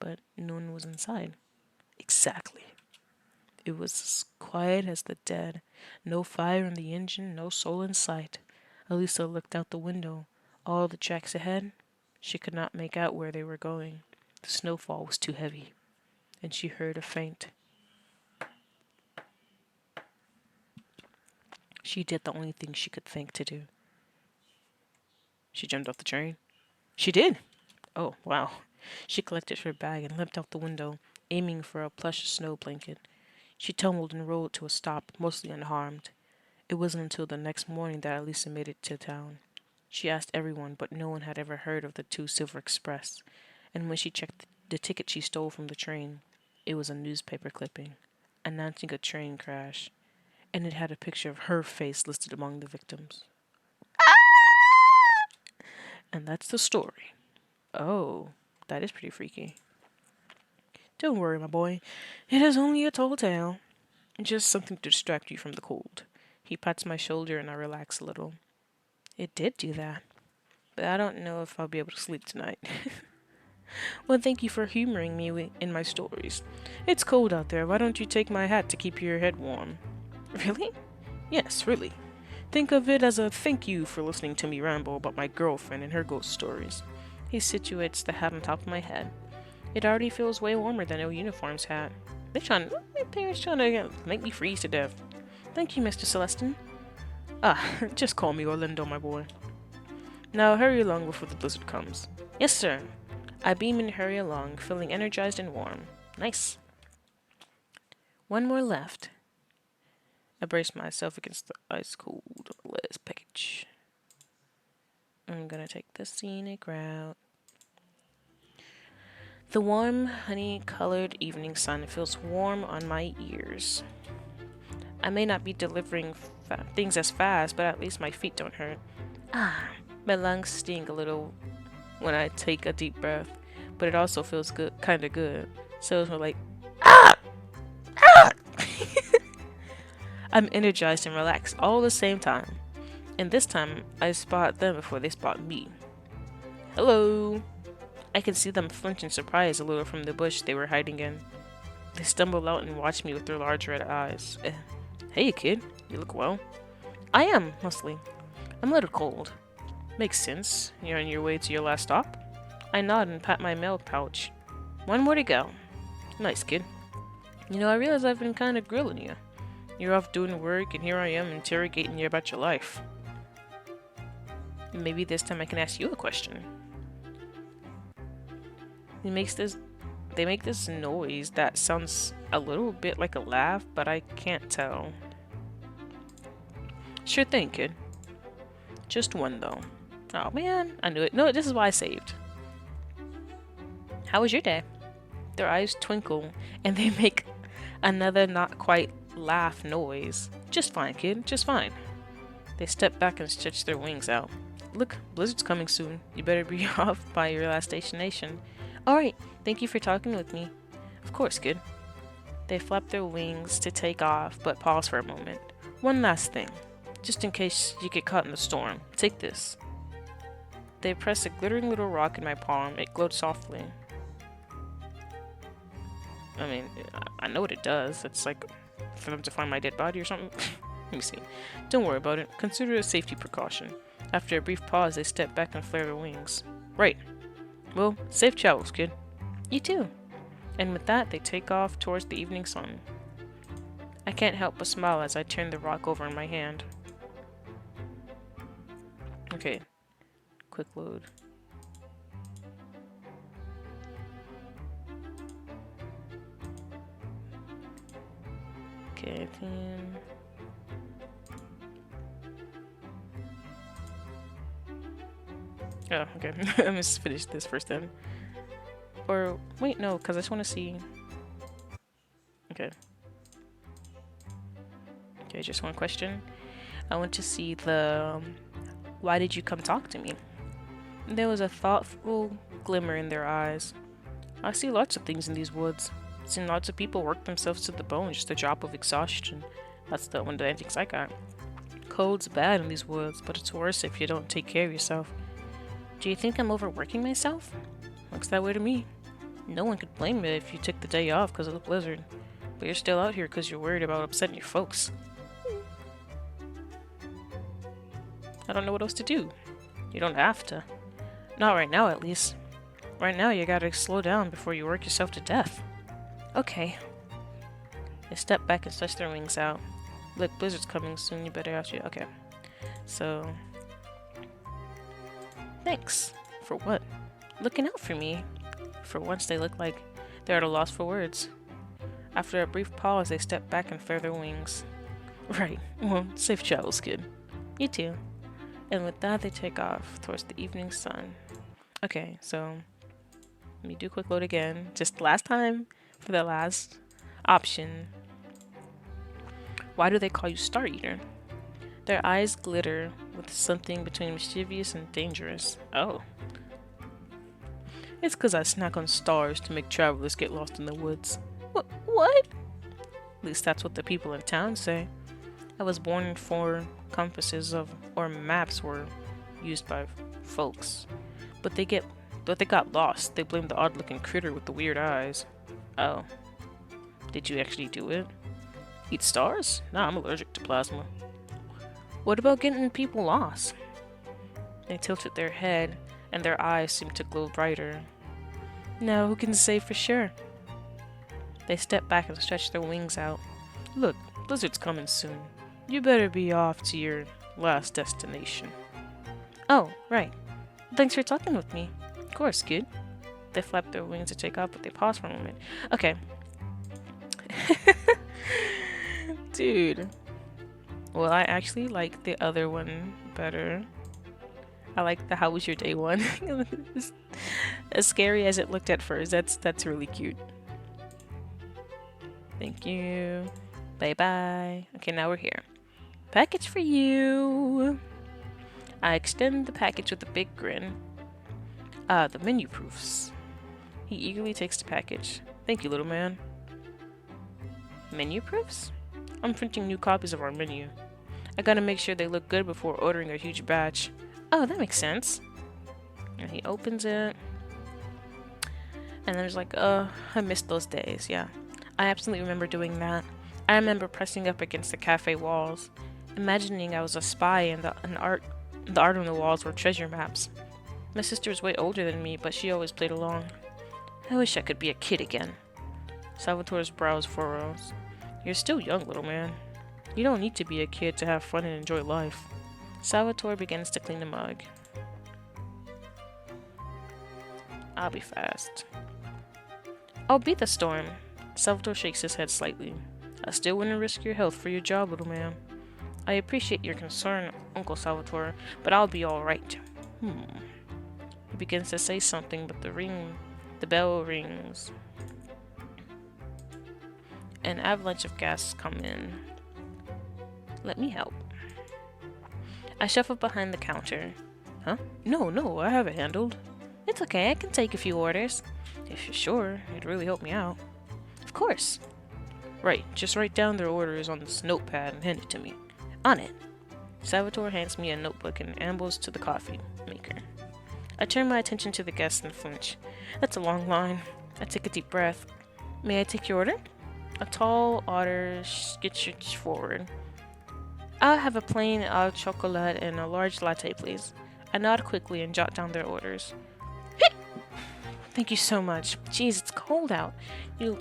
But no one was inside. Exactly. It was as quiet as the dead. No fire in the engine, no soul in sight. Elisa looked out the window. All the tracks ahead, she could not make out where they were going. The snowfall was too heavy, and she heard a faint. She did the only thing she could think to do. She jumped off the train. She did! Oh, wow. She collected her bag and leapt out the window, aiming for a plush snow blanket. She tumbled and rolled to a stop, mostly unharmed. It wasn't until the next morning that Elisa made it to town. She asked everyone, but no one had ever heard of the 2 Silver Express. And when she checked the ticket she stole from the train, it was a newspaper clipping announcing a train crash, and it had a picture of her face listed among the victims. And that's the story. Oh, that is pretty freaky. Don't worry, my boy. It is only a tall tale. Just something to distract you from the cold. He pats my shoulder and I relax a little. It did do that. But I don't know if I'll be able to sleep tonight. Well, thank you for humoring me in my stories. It's cold out there. Why don't you take my hat to keep your head warm? Really? Yes, really. Think of it as a thank you for listening to me ramble about my girlfriend and her ghost stories. He situates the hat on top of my head. It already feels way warmer than a uniform's hat. My parents trying to make me freeze to death. Thank you, Mr. Celestin. Just call me Orlando, my boy. Now hurry along before the blizzard comes. Yes, sir. I beam and hurry along, feeling energized and warm. Nice. One more left. I brace myself against the ice cold lettuce package. I'm gonna take the scenic route. The warm, honey-colored evening sun feels warm on my ears. I may not be delivering things as fast, but at least my feet don't hurt. My lungs sting a little when I take a deep breath, but it also feels good, kind of good. So it's more like, I'm energized and relaxed all at the same time. And this time, I spot them before they spot me. Hello! I can see them flinch in surprise a little from the bush they were hiding in. They stumble out and watch me with their large red eyes. Hey, kid. You look well. I am, mostly. I'm a little cold. Makes sense. You're on your way to your last stop? I nod and pat my mail pouch. One more to go. Nice, kid. You know, I realize I've been kind of grilling you. You're off doing work, and here I am interrogating you about your life. Maybe this time I can ask you a question. They make this noise that sounds a little bit like a laugh, but I can't tell. Sure thing, kid. Just one, though. Oh man, I knew it. No, this is why I saved. How was your day? Their eyes twinkle, and they make another not quite laugh noise. Just fine, kid. Just fine. They step back and stretch their wings out. Look, blizzard's coming soon. You better be off by your last destination. Alright, thank you for talking with me. Of course, kid. They flap their wings to take off, but pause for a moment. One last thing. Just in case you get caught in the storm. Take this. They press a glittering little rock in my palm. It glowed softly. I mean, I know what it does. It's like for them to find my dead body or something. Let me see. Don't worry about it. Consider it a safety precaution. After a brief pause, they step back and flare their wings. Right. Well, safe travels, kid. You too. And with that, they take off towards the evening sun. I can't help but smile as I turn the rock over in my hand. Okay. Quick load. Okay, then... Oh, okay. I'm just finish this first then. Or, wait, no, because I just want to see... Okay. Okay, just one question. I want to see the... why did you come talk to me? There was a thoughtful glimmer in their eyes. I see lots of things in these woods. I've seen lots of people work themselves to the bone, just a drop of exhaustion. That's one of the endings I got. Cold's bad in these woods, but it's worse if you don't take care of yourself. Do you think I'm overworking myself? Looks that way to me. No one could blame me if you took the day off because of the blizzard. But you're still out here because you're worried about upsetting your folks. I don't know what else to do. You don't have to. Not right now, at least. Right now, you gotta slow down before you work yourself to death. Okay. They step back and stretch their wings out. Look, blizzard's coming soon, you better ask you. Okay. So... Thanks. For what? Looking out for me. For once, they look like they're at a loss for words. After a brief pause, they step back and flare their wings. Right. Well, safe travels, kid. You too. And with that, they take off towards the evening sun. Okay, so let me do a quick load again. Just last time for the last option. Why do they call you Star Eater? Their eyes glitter with something between mischievous and dangerous. Oh. It's because I snack on stars to make travelers get lost in the woods. What? At least that's what the people in town say. I was born before compasses or maps were used by folks. But they got lost. They blamed the odd-looking critter with the weird eyes. Oh. Did you actually do it? Eat stars? Nah, I'm allergic to plasma. What about getting people lost? They tilted their head, and their eyes seemed to glow brighter. Now, who can say for sure? They step back and stretch their wings out. Look, blizzard's coming soon. You better be off to your last destination. Oh, right. Thanks for talking with me. Of course, kid. They flap their wings to take off, but they pause for a moment. Okay. Dude. Well, I actually like the other one better. I like the how was your day one. As scary as it looked at first, that's really cute. Thank you. Bye bye. Okay, now we're here. Package for you. I extend the package with a big grin. The menu proofs. He eagerly takes the package. Thank you, little man. Menu proofs? I'm printing new copies of our menu. I gotta make sure they look good before ordering a huge batch. Oh, that makes sense. And he opens it. And there's like, I missed those days, yeah. I absolutely remember doing that. I remember pressing up against the cafe walls, imagining I was a spy and the art on the walls were treasure maps. My sister is way older than me, but she always played along. I wish I could be a kid again. Salvatore's brows furrows. You're still young, little man. You don't need to be a kid to have fun and enjoy life. Salvatore begins to clean the mug. I'll be fast. I'll beat the storm. Salvatore shakes his head slightly. I still wouldn't risk your health for your job, little man. I appreciate your concern, Uncle Salvatore, but I'll be alright. He begins to say something, but the bell rings. An avalanche of gas come in. Let me help. I shuffle behind the counter. Huh? No, I have it handled. It's okay, I can take a few orders. If you're sure, it'd really help me out. Of course. Right, just write down their orders on this notepad and hand it to me. On it. Salvatore hands me a notebook and ambles to the coffee maker. I turn my attention to the guests and flinch. That's a long line. I take a deep breath. May I take your order? A tall otter skitches forward. I'll have a plain au chocolat and a large latte, please. I nod quickly and jot down their orders. Thank you so much. Jeez, it's cold out. You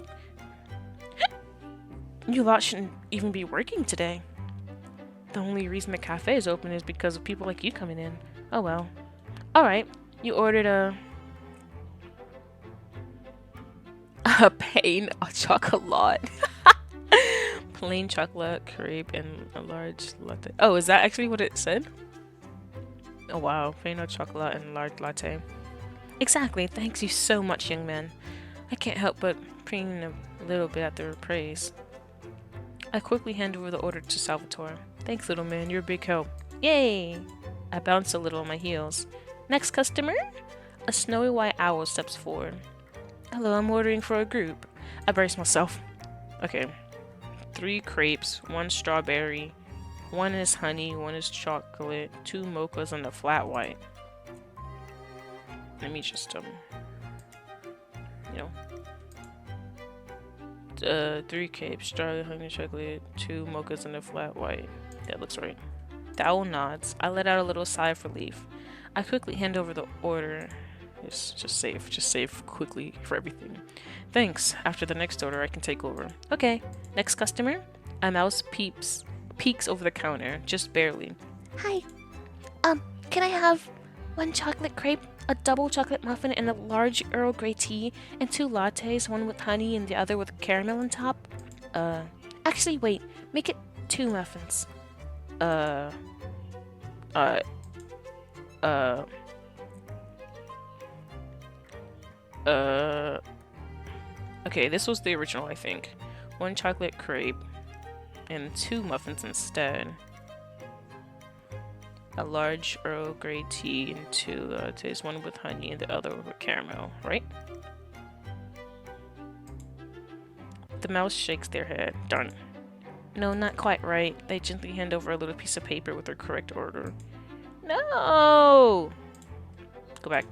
lot shouldn't even be working today. The only reason the cafe is open is because of people like you coming in. Oh well. Alright, you ordered a plain chocolat. Plain chocolate crepe and a large latte. Oh, is that actually what it said? Oh wow, plain chocolate and large latte. Exactly, thanks you so much, young man. I can't help but preen a little bit at their praise. I quickly hand over the order to Salvatore. Thanks, little man, you're a big help. Yay! I bounce a little on my heels. Next customer? A snowy white owl steps forward. Hello, I'm ordering for a group. I brace myself. Okay. 3 crepes, 1 strawberry, 1 is honey, 1 is chocolate, 2 mochas, and a flat white. Let me just, 3 crepes, strawberry, honey, chocolate, 2 mochas, and a flat white. That looks right. The owl nods. I let out a little sigh of relief. I quickly hand over the order. Just save quickly for everything. Thanks. After the next order, I can take over. Okay. Next customer? A mouse peeks over the counter, just barely. Hi. Can I have 1 chocolate crepe, a double chocolate muffin, and a large Earl Grey tea, and 2 lattes, one with honey and the other with caramel on top? Actually, wait. Make it 2 muffins. Okay, this was the original, I think. 1 chocolate crepe and 2 muffins instead. A large Earl Grey tea and 2 lattes, one with honey and the other with caramel, right? The mouse shakes their head. Done. No, not quite right. They gently hand over a little piece of paper with their correct order. No! Go back.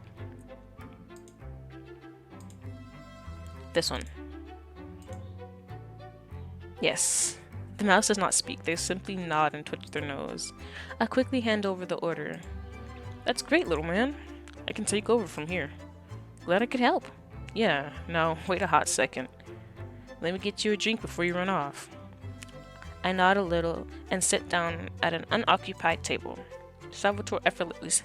This one. Yes. The mouse does not speak. They simply nod and twitch their nose. I quickly hand over the order. That's great, little man. I can take over from here. Glad I could help. Yeah, now wait a hot second. Let me get you a drink before you run off. I nod a little and sit down at an unoccupied table. Salvatore effortlessly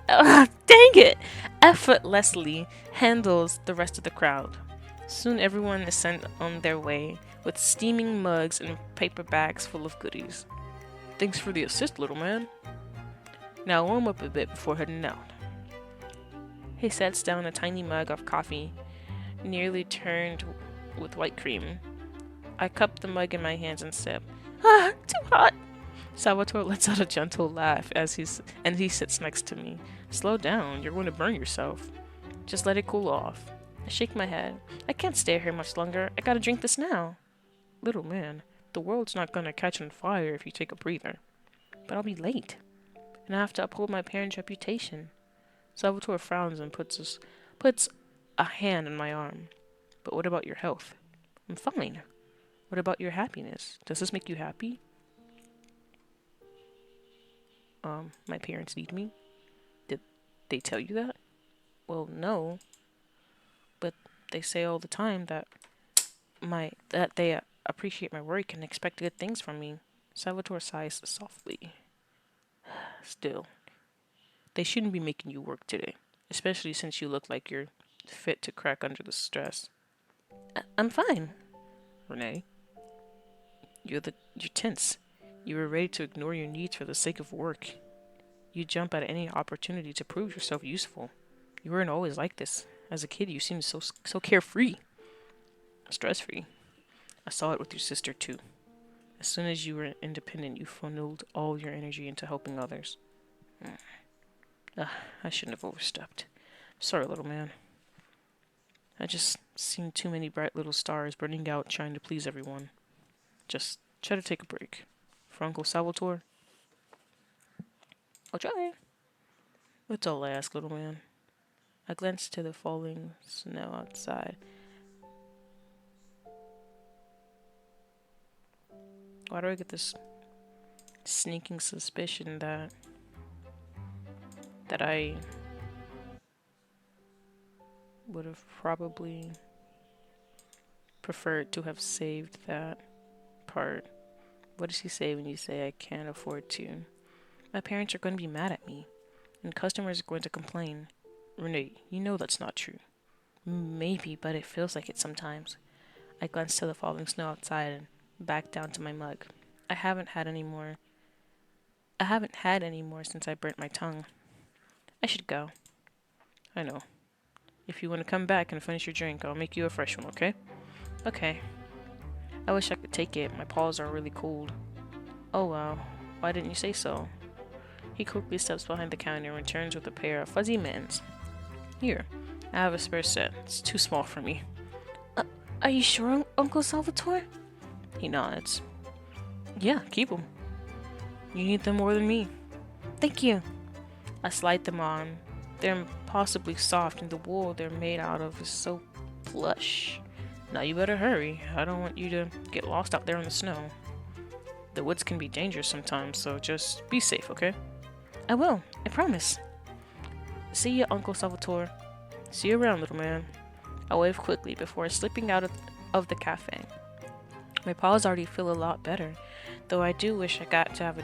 Dang it! Effortlessly handles the rest of the crowd. Soon everyone is sent on their way with steaming mugs and paper bags full of goodies. Thanks for the assist, little man. Now warm up a bit before heading out. He sets down a tiny mug of coffee, nearly turned with white cream. I cup the mug in my hands and sip. Too hot! Salvatore lets out a gentle laugh as he sits next to me. Slow down, you're going to burn yourself. Just let it cool off. I shake my head. I can't stay here much longer. I gotta drink this now. Little man, the world's not gonna catch on fire if you take a breather. But I'll be late. And I have to uphold my parents' reputation. Salvatore frowns and puts a hand on my arm. But what about your health? I'm fine. What about your happiness? Does this make you happy? My parents need me? Did they tell you that? Well, no. But they say all the time that they appreciate my work and expect good things from me. Salvatore sighs softly. Still, they shouldn't be making you work today, especially since you look like you're fit to crack under the stress. I'm fine. Renee, you're tense. You were ready to ignore your needs for the sake of work. You jump at any opportunity to prove yourself useful. You weren't always like this. As a kid, you seemed so carefree, stress-free. I saw it with your sister too. As soon as you were independent, you funneled all your energy into helping others. I shouldn't have overstepped. Sorry, little man. I just seen too many bright little stars burning out trying to please everyone. Just try to take a break. For Uncle Salvatore? I'll try. That's all I ask, little man. I glanced to the falling snow outside. Why do I get this sneaking suspicion that I would have probably preferred to have saved that part? What does he say when you say I can't afford to? My parents are going to be mad at me, and customers are going to complain. Renee, you know that's not true. Maybe, but it feels like it sometimes. I glance to the falling snow outside and back down to my mug. I haven't had any more since I burnt my tongue. I should go. I know. If you want to come back and finish your drink, I'll make you a fresh one, okay? Okay. I wish I could take it. My paws are really cold. Oh wow. Why didn't you say so? He quickly steps behind the counter and returns with a pair of fuzzy mittens. Here, I have a spare set. It's too small for me. Are you sure, Uncle Salvatore? He nods. Yeah, keep them. You need them more than me. Thank you. I slide them on. They're impossibly soft, and the wool they're made out of is so plush. Now you better hurry. I don't want you to get lost out there in the snow. The woods can be dangerous sometimes, so just be safe, okay? I will. I promise. See ya, Uncle Salvatore. See you around, little man. I wave quickly before slipping out of the cafe. My paws already feel a lot better, though I do wish I got to have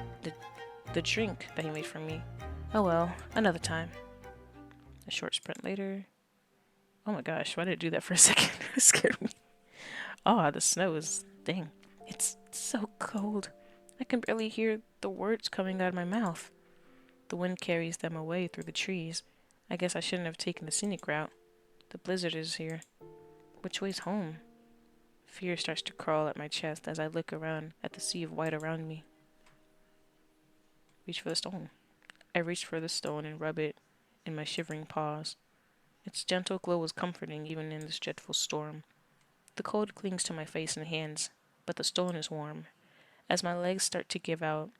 the drink that he made for me. Oh well, another time. A short sprint later. Oh my gosh, why did it do that for a second? It scared me. Oh, the snow is... dang. It's so cold. I can barely hear the words coming out of my mouth. The wind carries them away through the trees. I guess I shouldn't have taken the scenic route. The blizzard is here. Which way's home? Fear starts to crawl at my chest as I look around at the sea of white around me. Reach for the stone. I reach for the stone and rub it in my shivering paws. Its gentle glow was comforting even in this dreadful storm. The cold clings to my face and hands, but the stone is warm. As my legs start to give out,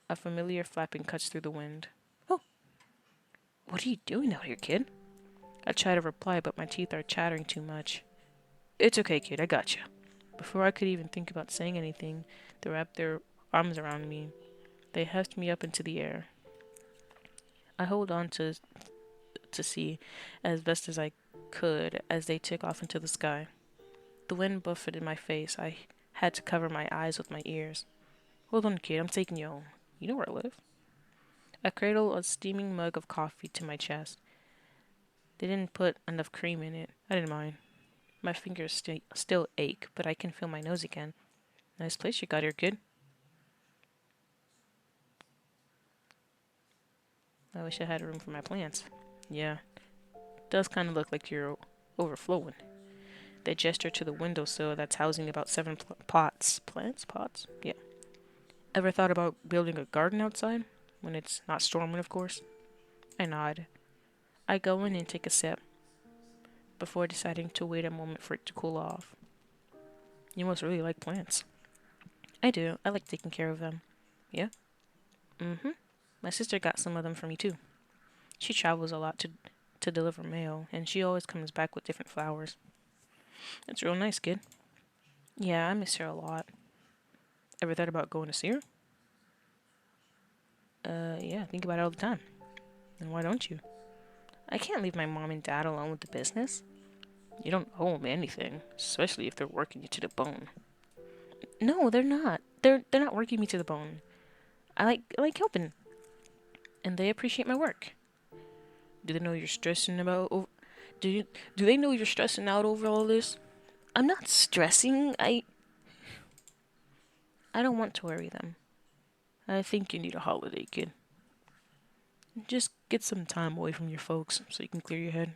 a familiar flapping cuts through the wind. Oh! What are you doing out here, kid? I try to reply, but my teeth are chattering too much. It's okay, kid, I gotcha. Before I could even think about saying anything, they wrapped their arms around me. They heft me up into the air. I hold on to see as best as I could as they took off into the sky. The wind buffeted my face. I had to cover my eyes with my ears. Hold on, kid, I'm taking you home. You know where I live? I cradle a steaming mug of coffee to my chest. They didn't put enough cream in it. I didn't mind. My fingers still ache, but I can feel my nose again. Nice place you got here, kid. I wish I had room for my plants. Yeah, does kind of look like you're overflowing. They gesture to the windowsill that's housing about 7 pots. Plants? Pots? Yeah. Ever thought about building a garden outside? When it's not storming, of course. I nod. I go in and take a sip before deciding to wait a moment for it to cool off. You must really like plants. I do. I like taking care of them. Yeah? Mm-hmm. My sister got some of them for me too. She travels a lot to deliver mail, and she always comes back with different flowers. It's real nice, kid. Yeah, I miss her a lot. Ever thought about going to see her? Yeah, I think about it all the time. And why don't you? I can't leave my mom and dad alone with the business. You don't owe them anything, especially if they're working you to the bone. No, they're not. They're not working me to the bone. I like helping, and they appreciate my work. Do they know you're stressing about? Do they know you're stressing out over all this? I'm not stressing. I don't want to worry them. I think you need a holiday, kid. Just get some time away from your folks so you can clear your head.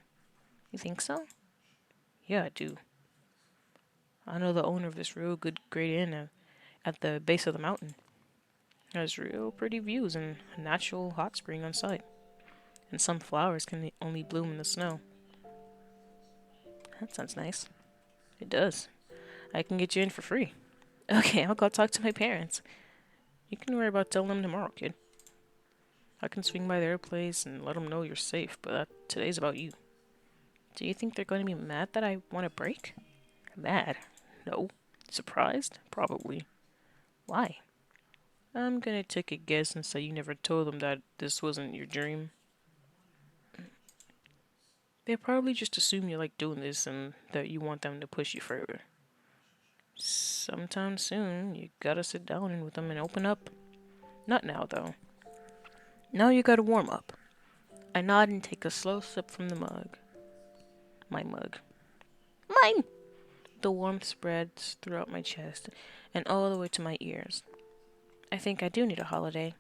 You think so? Yeah, I do. I know the owner of this real good great inn at the base of the mountain. Has real pretty views and a natural hot spring on site. And some flowers can only bloom in the snow. That sounds nice. It does. I can get you in for free. Okay, I'll go talk to my parents. You can worry about telling them tomorrow, kid. I can swing by their place and let them know you're safe, but today's about you. Do you think they're going to be mad that I want a break? Mad? No. Surprised? Probably. Why? I'm gonna take a guess and say you never told them that this wasn't your dream. They probably just assume you like doing this and that you want them to push you further. Sometime soon, you gotta sit down with them and open up. Not now, though. Now you gotta warm up. I nod and take a slow sip from the mug. My mug. Mine! The warmth spreads throughout my chest and all the way to my ears. I think I do need a holiday.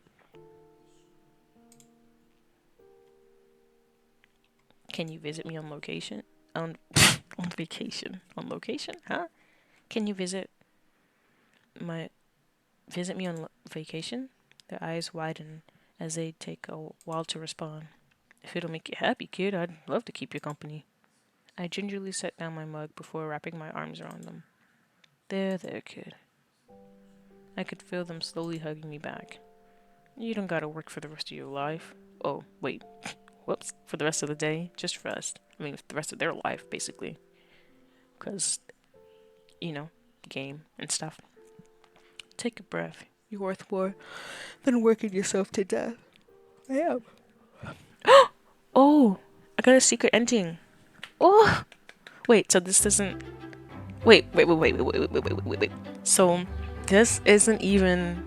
Can you visit me on location? On vacation? On location? Huh? Can you my visit me on vacation? Their eyes widen as they take a while to respond. If it'll make you happy, kid, I'd love to keep you company. I gingerly set down my mug before wrapping my arms around them. There, kid. I could feel them slowly hugging me back. You don't gotta work for the rest of your life. Oh, wait. Whoops. For the rest of the day, just rest. I mean, the rest of their life, basically. Because, game and stuff. Take a breath. You're worth more than working yourself to death. I am. Oh, I got a secret ending. Oh, wait. So this doesn't. Wait. So this isn't even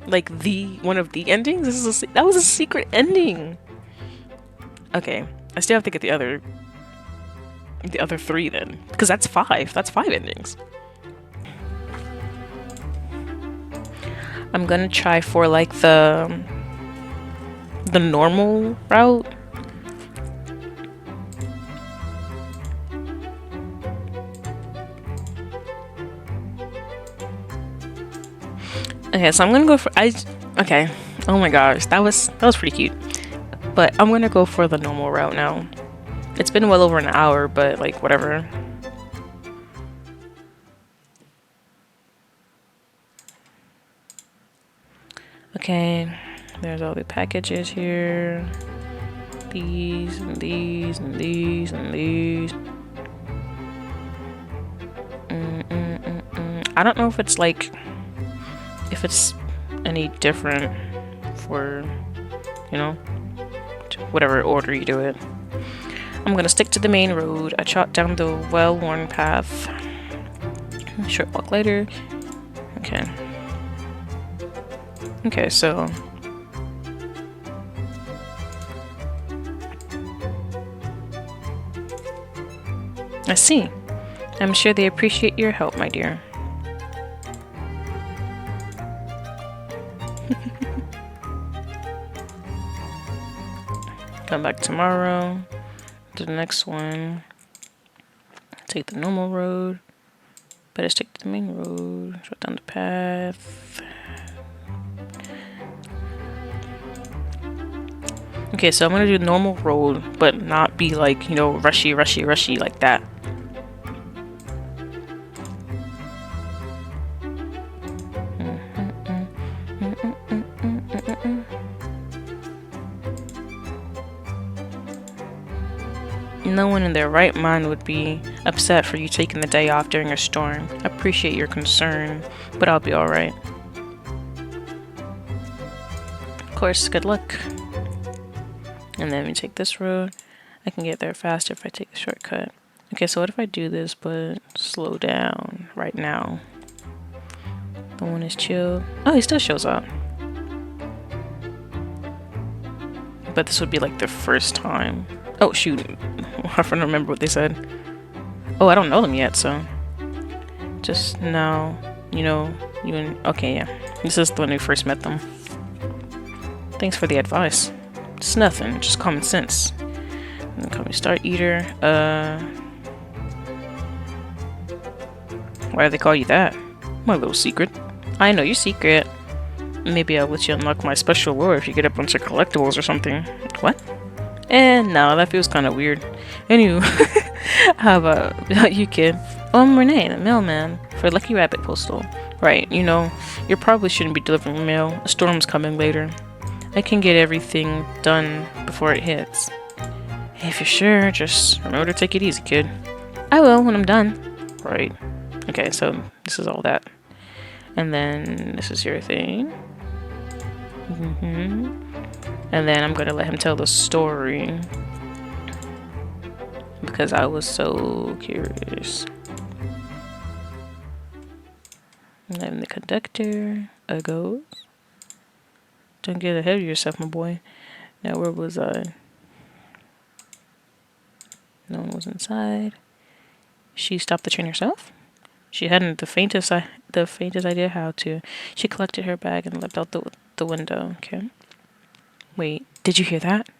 like the one of the endings. That was a secret ending. Okay, I still have to get the other 3 then, because that's 5. That's 5 endings. I'm gonna try for like the normal route. Okay, so I'm gonna go for okay. Oh my gosh, that was pretty cute. But I'm gonna go for the normal route now. It's been well over an hour, but like whatever. Okay, there's all the packages here. These and these and these and these. I don't know if it's any different for, whatever order you do it. I'm gonna stick to the main road. I trot down the well-worn path. Short walk later. Okay, so I see. I'm sure they appreciate your help, my dear. Come back tomorrow. Do the next one. Take the normal road. Better stick to the main road. Shut down the path. Okay, so I'm gonna do normal road, but not be like, you know, rushy like that. No one in their right mind would be upset for you taking the day off during a storm. I appreciate your concern, but I'll be alright. Of course, good luck. And then we take this road. I can get there faster if I take the shortcut. Okay, so what if I do this, but slow down right now? The one is chill. Oh, he still shows up. But this would be like the first time. Oh, shoot. I don't remember what they said. Oh, I don't know them yet, so. Just now, you know, you and. Okay, yeah. This is when we first met them. Thanks for the advice. It's nothing, just common sense. And then call me Star Eater. Why do they call you that? My little secret. I know your secret. Maybe I'll let you unlock my special lure if you get a bunch of collectibles or something. What? No, that feels kind of weird. Anywho, how about you, kid? Oh, I'm Renee, the mailman for Lucky Rabbit Postal. Right, you know, you probably shouldn't be delivering mail. A storm's coming later. I can get everything done before it hits. If you're sure, just remember to take it easy, kid. I will when I'm done. Right. Okay, so this is all that. And then this is your thing. And then I'm gonna let him tell the story because I was so curious. And then the conductor, a ghost. Don't get ahead of yourself, my boy. Now where was I? No one was inside. She stopped the train herself? She hadn't the faintest idea how to. She collected her bag and leapt out the window. Okay. Wait, did you hear that?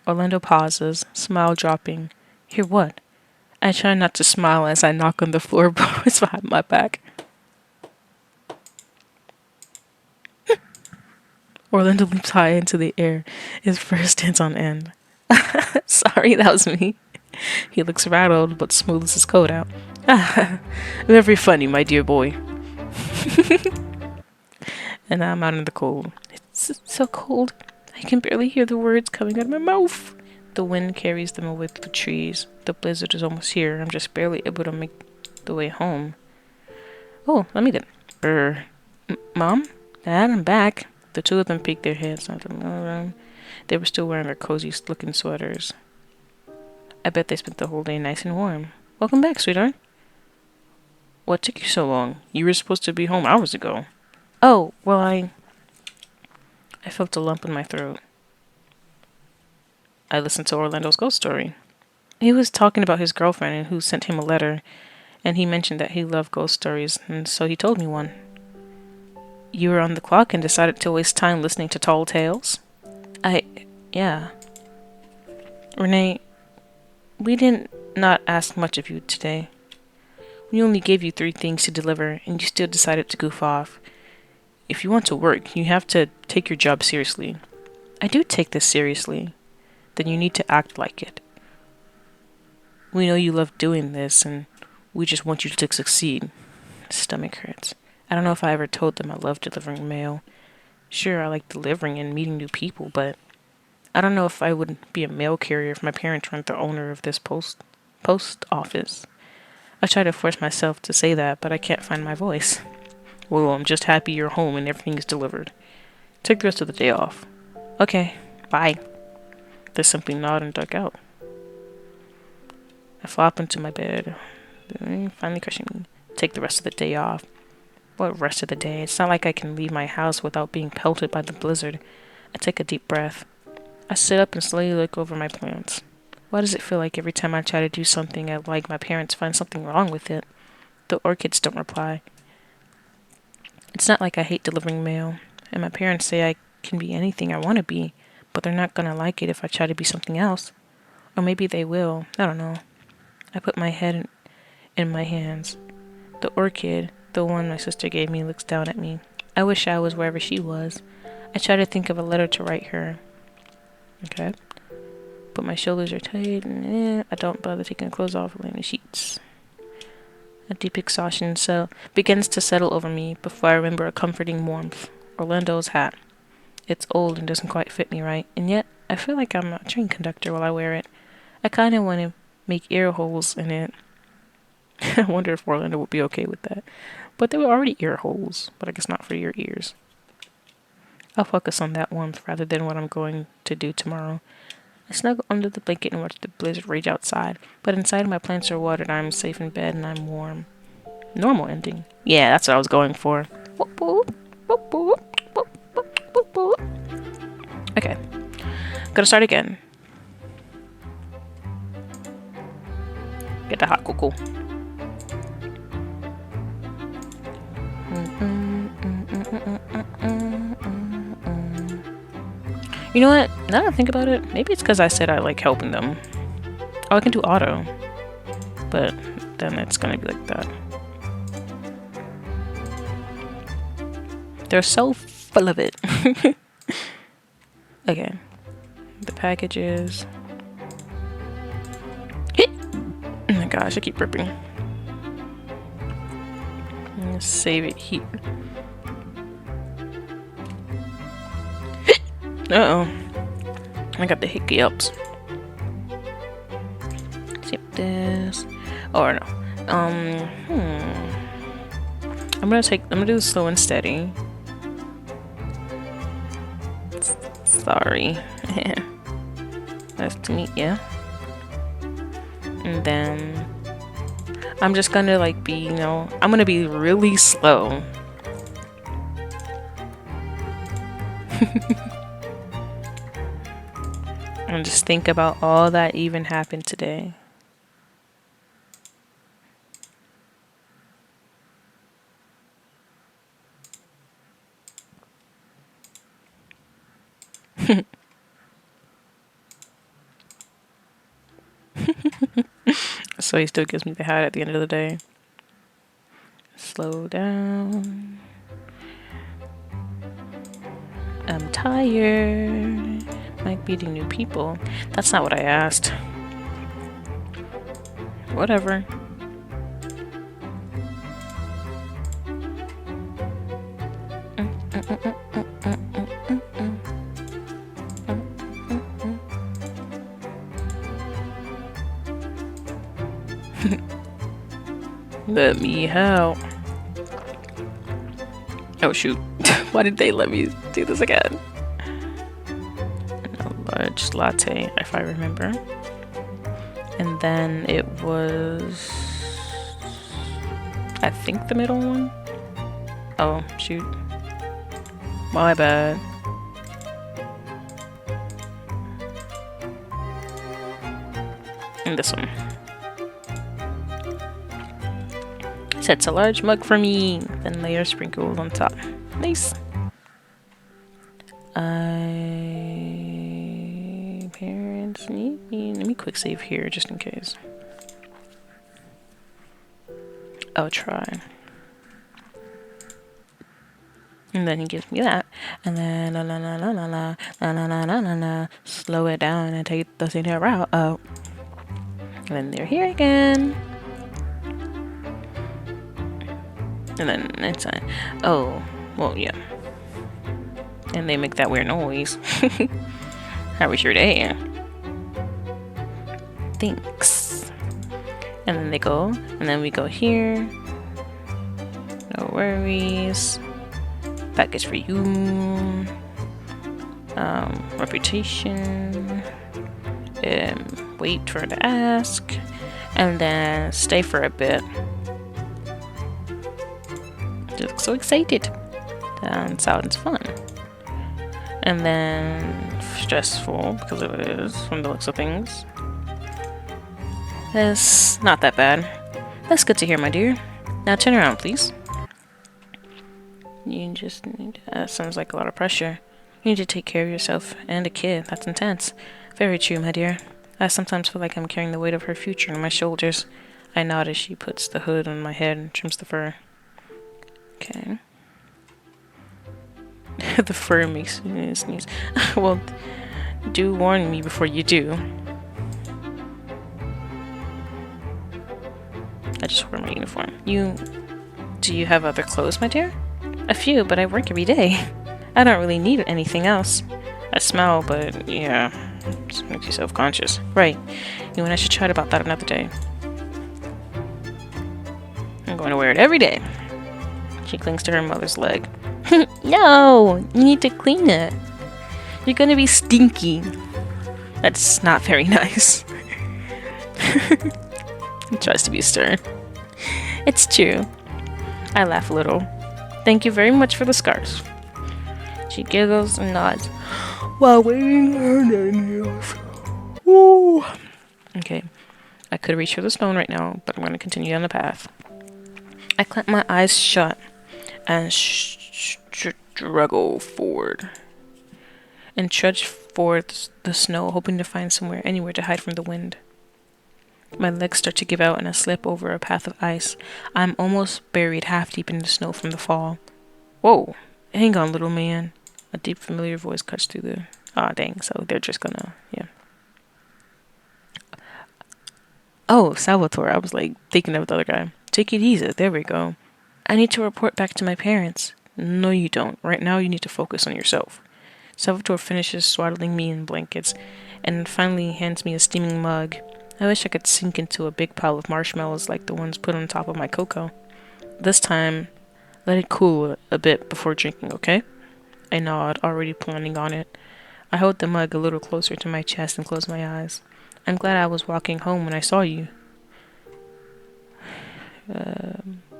Orlando pauses, smile dropping. Hear what? I try not to smile as I knock on the floorboards behind my back. Orlando leaps high into the air, his fur stands on end. Sorry, that was me. He looks rattled, but smooths his coat out. Very funny, my dear boy. And I'm out in the cold. It's so cold. I can barely hear the words coming out of my mouth. The wind carries them away through the trees. The blizzard is almost here. I'm just barely able to make the way home. Oh, let me get... Mom? Dad, I'm back. The two of them peeked their heads out the room. They were still wearing their cozy-looking sweaters. I bet they spent the whole day nice and warm. Welcome back, sweetheart. What took you so long? You were supposed to be home hours ago. Oh, well, I felt a lump in my throat. I listened to Orlando's ghost story. He was talking about his girlfriend who sent him a letter, and he mentioned that he loved ghost stories, and so he told me one. You were on the clock and decided to waste time listening to tall tales? Yeah. Renee, we did not ask much of you today. We only gave you 3 things to deliver, and you still decided to goof off. If you want to work, you have to take your job seriously. I do take this seriously. Then you need to act like it. We know you love doing this, and we just want you to succeed. His stomach hurts. I don't know if I ever told them I love delivering mail. Sure, I like delivering and meeting new people, but I don't know if I would be a mail carrier if my parents weren't the owner of this post office. I try to force myself to say that, but I can't find my voice. Well, I'm just happy you're home and everything is delivered. Take the rest of the day off. Okay, bye. They simply nod and duck out. I flop into my bed, finally crushing me. Take the rest of the day off. What rest of the day? It's not like I can leave my house without being pelted by the blizzard. I take a deep breath. I sit up and slowly look over my plants. Why does it feel like every time I try to do something I like, my parents find something wrong with it? The orchids don't reply. It's not like I hate delivering mail, and my parents say I can be anything I want to be, but they're not gonna like it if I try to be something else. Or maybe they will. I don't know. I put my head in my hands. The orchid, the one my sister gave me, looks down at me. I wish I was wherever she was. I try to think of a letter to write her. Okay. But my shoulders are tight and I don't bother taking clothes off or laying the sheets. A deep exhaustion begins to settle over me before I remember a comforting warmth. Orlando's hat. It's old and doesn't quite fit me right, and yet I feel like I'm a train conductor while I wear it. I kind of want to make ear holes in it. I wonder if Orlando would be okay with that. But there were already ear holes, but I guess not for your ears. I'll focus on that warmth rather than what I'm going to do tomorrow. I snuggle under the blanket and watch the blizzard rage outside, but inside my plants are watered, I'm safe in bed, and I'm warm. Normal ending. Yeah, that's what I was going for. Okay. Gonna start again. Get the hot cocoa. You know what? Now that I think about it, maybe it's because I said I like helping them. Oh, I can do auto. But then it's gonna be like that. They're so full of it. Okay. The packages. Oh my gosh, I keep ripping. I'm gonna save it here. Uh-oh. I got the hiccups. Skip this. Or no. I'm gonna do slow and steady. Sorry. Nice to meet ya. And then I'm just gonna like be, I'm gonna be really slow. And just think about all that even happened today. So he still gives me the hat at the end of the day. Slow down. I'm tired. Like meeting new people. That's not what I asked. Whatever. Let me help. Oh shoot. Why did they let me do this again? A large latte, if I remember. And then it was, I think, the middle one. Oh shoot. My bad. And this one. Sets a large mug for me, then layer sprinkled on top. Nice. Parents need me. Let me quick save here just in case. I'll try. And then he gives me that, and then slow it down and take the senior route out. And then they're here again. And then it's oh, well, yeah. And they make that weird noise. How was your day? Thanks. And then they go, and then we go here. No worries. Package for you. Reputation. Wait for her to ask. And then stay for a bit. Just so excited. That sounds fun. And then stressful, because it is from the looks of things. It's not that bad. That's good to hear, my dear. Now turn around, please. You just need... That sounds like a lot of pressure. You need to take care of yourself and a kid. That's intense. Very true, my dear. I sometimes feel like I'm carrying the weight of her future on my shoulders. I nod as she puts the hood on my head and trims the fur. Okay. The fur makes me sneeze. Well, do warn me before you do. I just wear my uniform. Do you have other clothes, my dear? A few, but I work every day. I don't really need anything else. I smell, but yeah, it makes you self-conscious. Right. You and I should chat about that another day. I'm going to wear it every day. She clings to her mother's leg. No, you need to clean it. You're gonna be stinky. That's not very nice. He tries to be stern. It's true. I laugh a little. Thank you very much for the scarves. She giggles and nods while waving her nails. Woo. Okay, I could reach for the stone right now, but I'm going to continue on the path. I clamp my eyes shut and struggle forward and trudge forward the snow, hoping to find anywhere to hide from the wind. My legs start to give out and I slip over a path of ice. I'm almost buried half deep in the snow from the fall. Whoa, hang on, little man. A deep, familiar voice cuts through the... Ah, dang, so they're just gonna... Yeah. Oh, Salvatore. I was, thinking of the other guy. Take it easy. There we go. I need to report back to my parents. No, you don't. Right now, you need to focus on yourself. Salvatore finishes swaddling me in blankets and finally hands me a steaming mug. I wish I could sink into a big pile of marshmallows like the ones put on top of my cocoa. This time, let it cool a bit before drinking, okay? I nod, already planning on it. I hold the mug a little closer to my chest and close my eyes. I'm glad I was walking home when I saw you.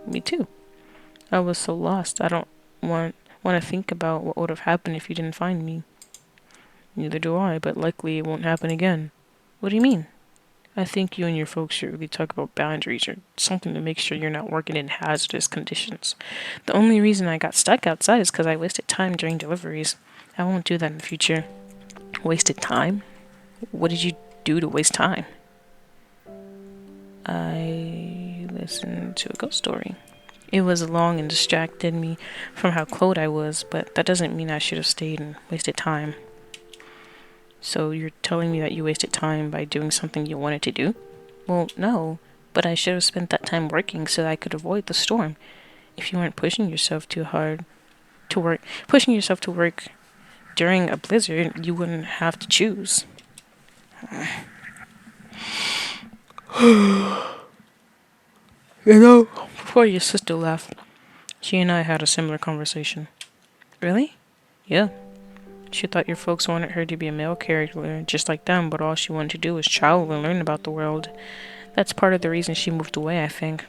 Me too. I was so lost. I don't want to think about what would have happened if you didn't find me. Neither do I, but likely it won't happen again. What do you mean? I think you and your folks should really talk about boundaries or something to make sure you're not working in hazardous conditions. The only reason I got stuck outside is because I wasted time during deliveries. I won't do that in the future. Wasted time? What did you do to waste time? I listened to a ghost story. It was long and distracted me from how cold I was, but that doesn't mean I should have stayed and wasted time. So you're telling me that you wasted time by doing something you wanted to do? Well, no, but I should have spent that time working so that I could avoid the storm. If you weren't pushing yourself too hard to work, during a blizzard, you wouldn't have to choose. Before your sister left, she and I had a similar conversation. Really? Yeah. She thought your folks wanted her to be a male character, just like them, but all she wanted to do was travel and learn about the world. That's part of the reason she moved away, I think.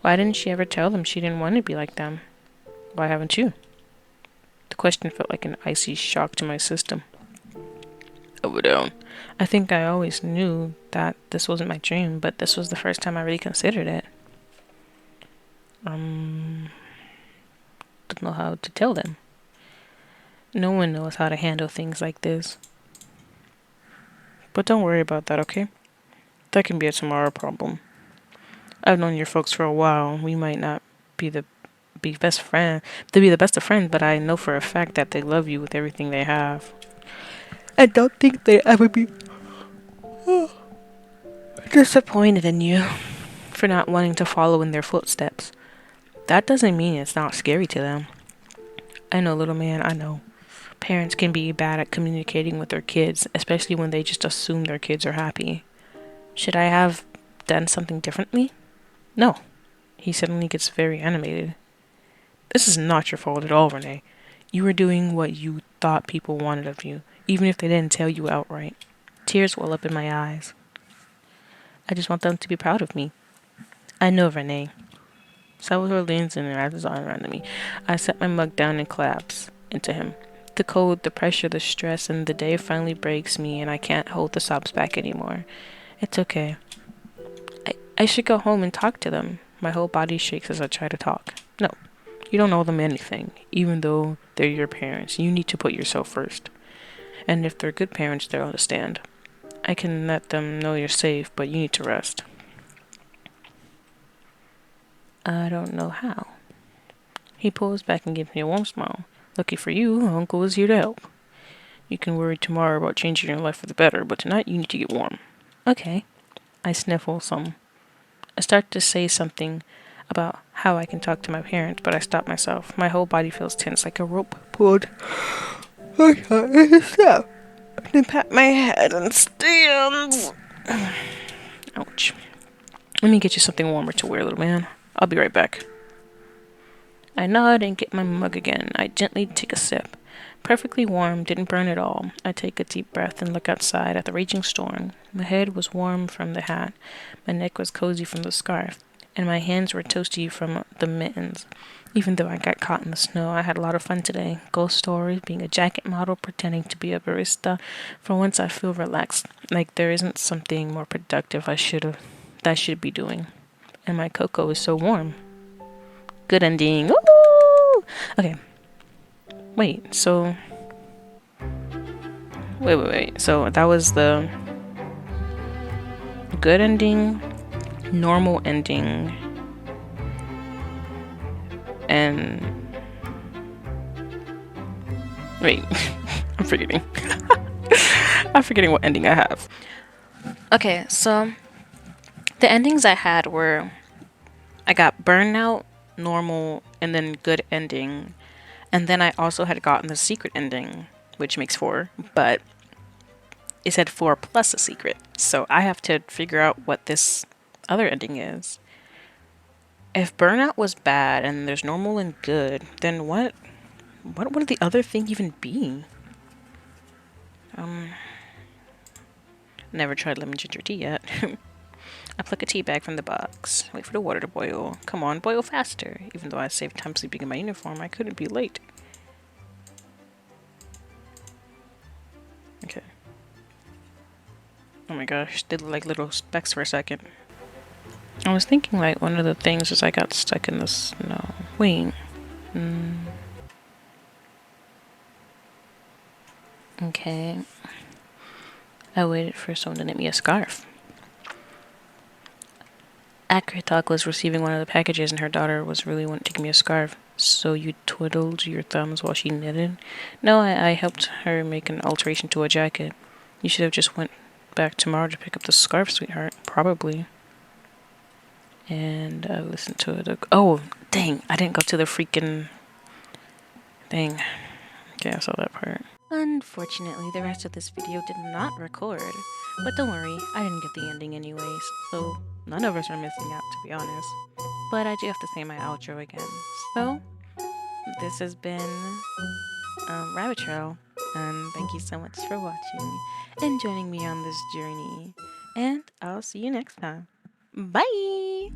Why didn't she ever tell them she didn't want to be like them? Why haven't you? The question felt like an icy shock to my system. Over down. I think I always knew that this wasn't my dream, but this was the first time I really considered it. Don't know how to tell them. No one knows how to handle things like this. But don't worry about that, okay? That can be a tomorrow problem. I've known your folks for a while. We might not be the best of friends, but I know for a fact that they love you with everything they have. I don't think they'd ever be disappointed in you for not wanting to follow in their footsteps. That doesn't mean it's not scary to them. I know, little man, I know. Parents can be bad at communicating with their kids, especially when they just assume their kids are happy. Should I have done something differently? No. He suddenly gets very animated. This is not your fault at all, Renee. You were doing what you thought people wanted of you, even if they didn't tell you outright. Tears well up in my eyes. I just want them to be proud of me. I know, Renee. Salvatore leans in and wraps his arm around me. I set my mug down and collapse into him. The cold, the pressure, the stress, and the day finally breaks me and I can't hold the sobs back anymore. It's okay. I should go home and talk to them. My whole body shakes as I try to talk. No, you don't owe them anything, even though they're your parents. You need to put yourself first. And if they're good parents, they'll understand. I can let them know you're safe, but you need to rest. I don't know how. He pulls back and gives me a warm smile. Lucky for you, Uncle is here to help. You can worry tomorrow about changing your life for the better, but tonight you need to get warm. Okay. I sniffle some. I start to say something about how I can talk to my parents, but I stop myself. My whole body feels tense like a rope pulled. I can't stop. Then pat my head and stands. Ouch. Let me get you something warmer to wear, little man. I'll be right back. I nod and get my mug again. I gently take a sip. Perfectly warm, didn't burn at all. I take a deep breath and look outside at the raging storm. My head was warm from the hat, my neck was cozy from the scarf, and my hands were toasty from the mittens. Even though I got caught in the snow, I had a lot of fun today. Ghost stories, being a jacket model, pretending to be a barista. For once I feel relaxed, like there isn't something more productive I should be doing. And my cocoa is so warm. Good ending. Ooh! Okay. Wait, so... Wait. So that was the good ending, normal ending, and... Wait, I'm forgetting. I'm forgetting what ending I have. Okay, so the endings I had were... I got burnout, normal, and then good ending. And then I also had gotten the secret ending, which makes 4, but it said 4 plus a secret. So I have to figure out what this other ending is. If burnout was bad and there's normal and good, then what would the other thing even be? Never tried lemon ginger tea yet. I pluck a tea bag from the box. Wait for the water to boil. Come on, boil faster. Even though I saved time sleeping in my uniform, I couldn't be late. Okay. Oh my gosh, did like little specks for a second. I was thinking like one of the things is I got stuck in the snow. Wait. Okay. I waited for someone to knit me a scarf. Accurate Talk was receiving one of the packages and her daughter was really wanting to give me a scarf. So you twiddled your thumbs while she knitted? No, I helped her make an alteration to a jacket. You should have just went back tomorrow to pick up the scarf, sweetheart. Probably. And I listened to it. Oh, dang. I didn't go to the freaking thing. Okay, I saw that part. Unfortunately, the rest of this video did not record. But don't worry, I didn't get the ending anyways. So none of us are missing out, to be honest. But I do have to say my outro again. So, this has been Rabbit Trail. And thank you so much for watching and joining me on this journey. And I'll see you next time. Bye!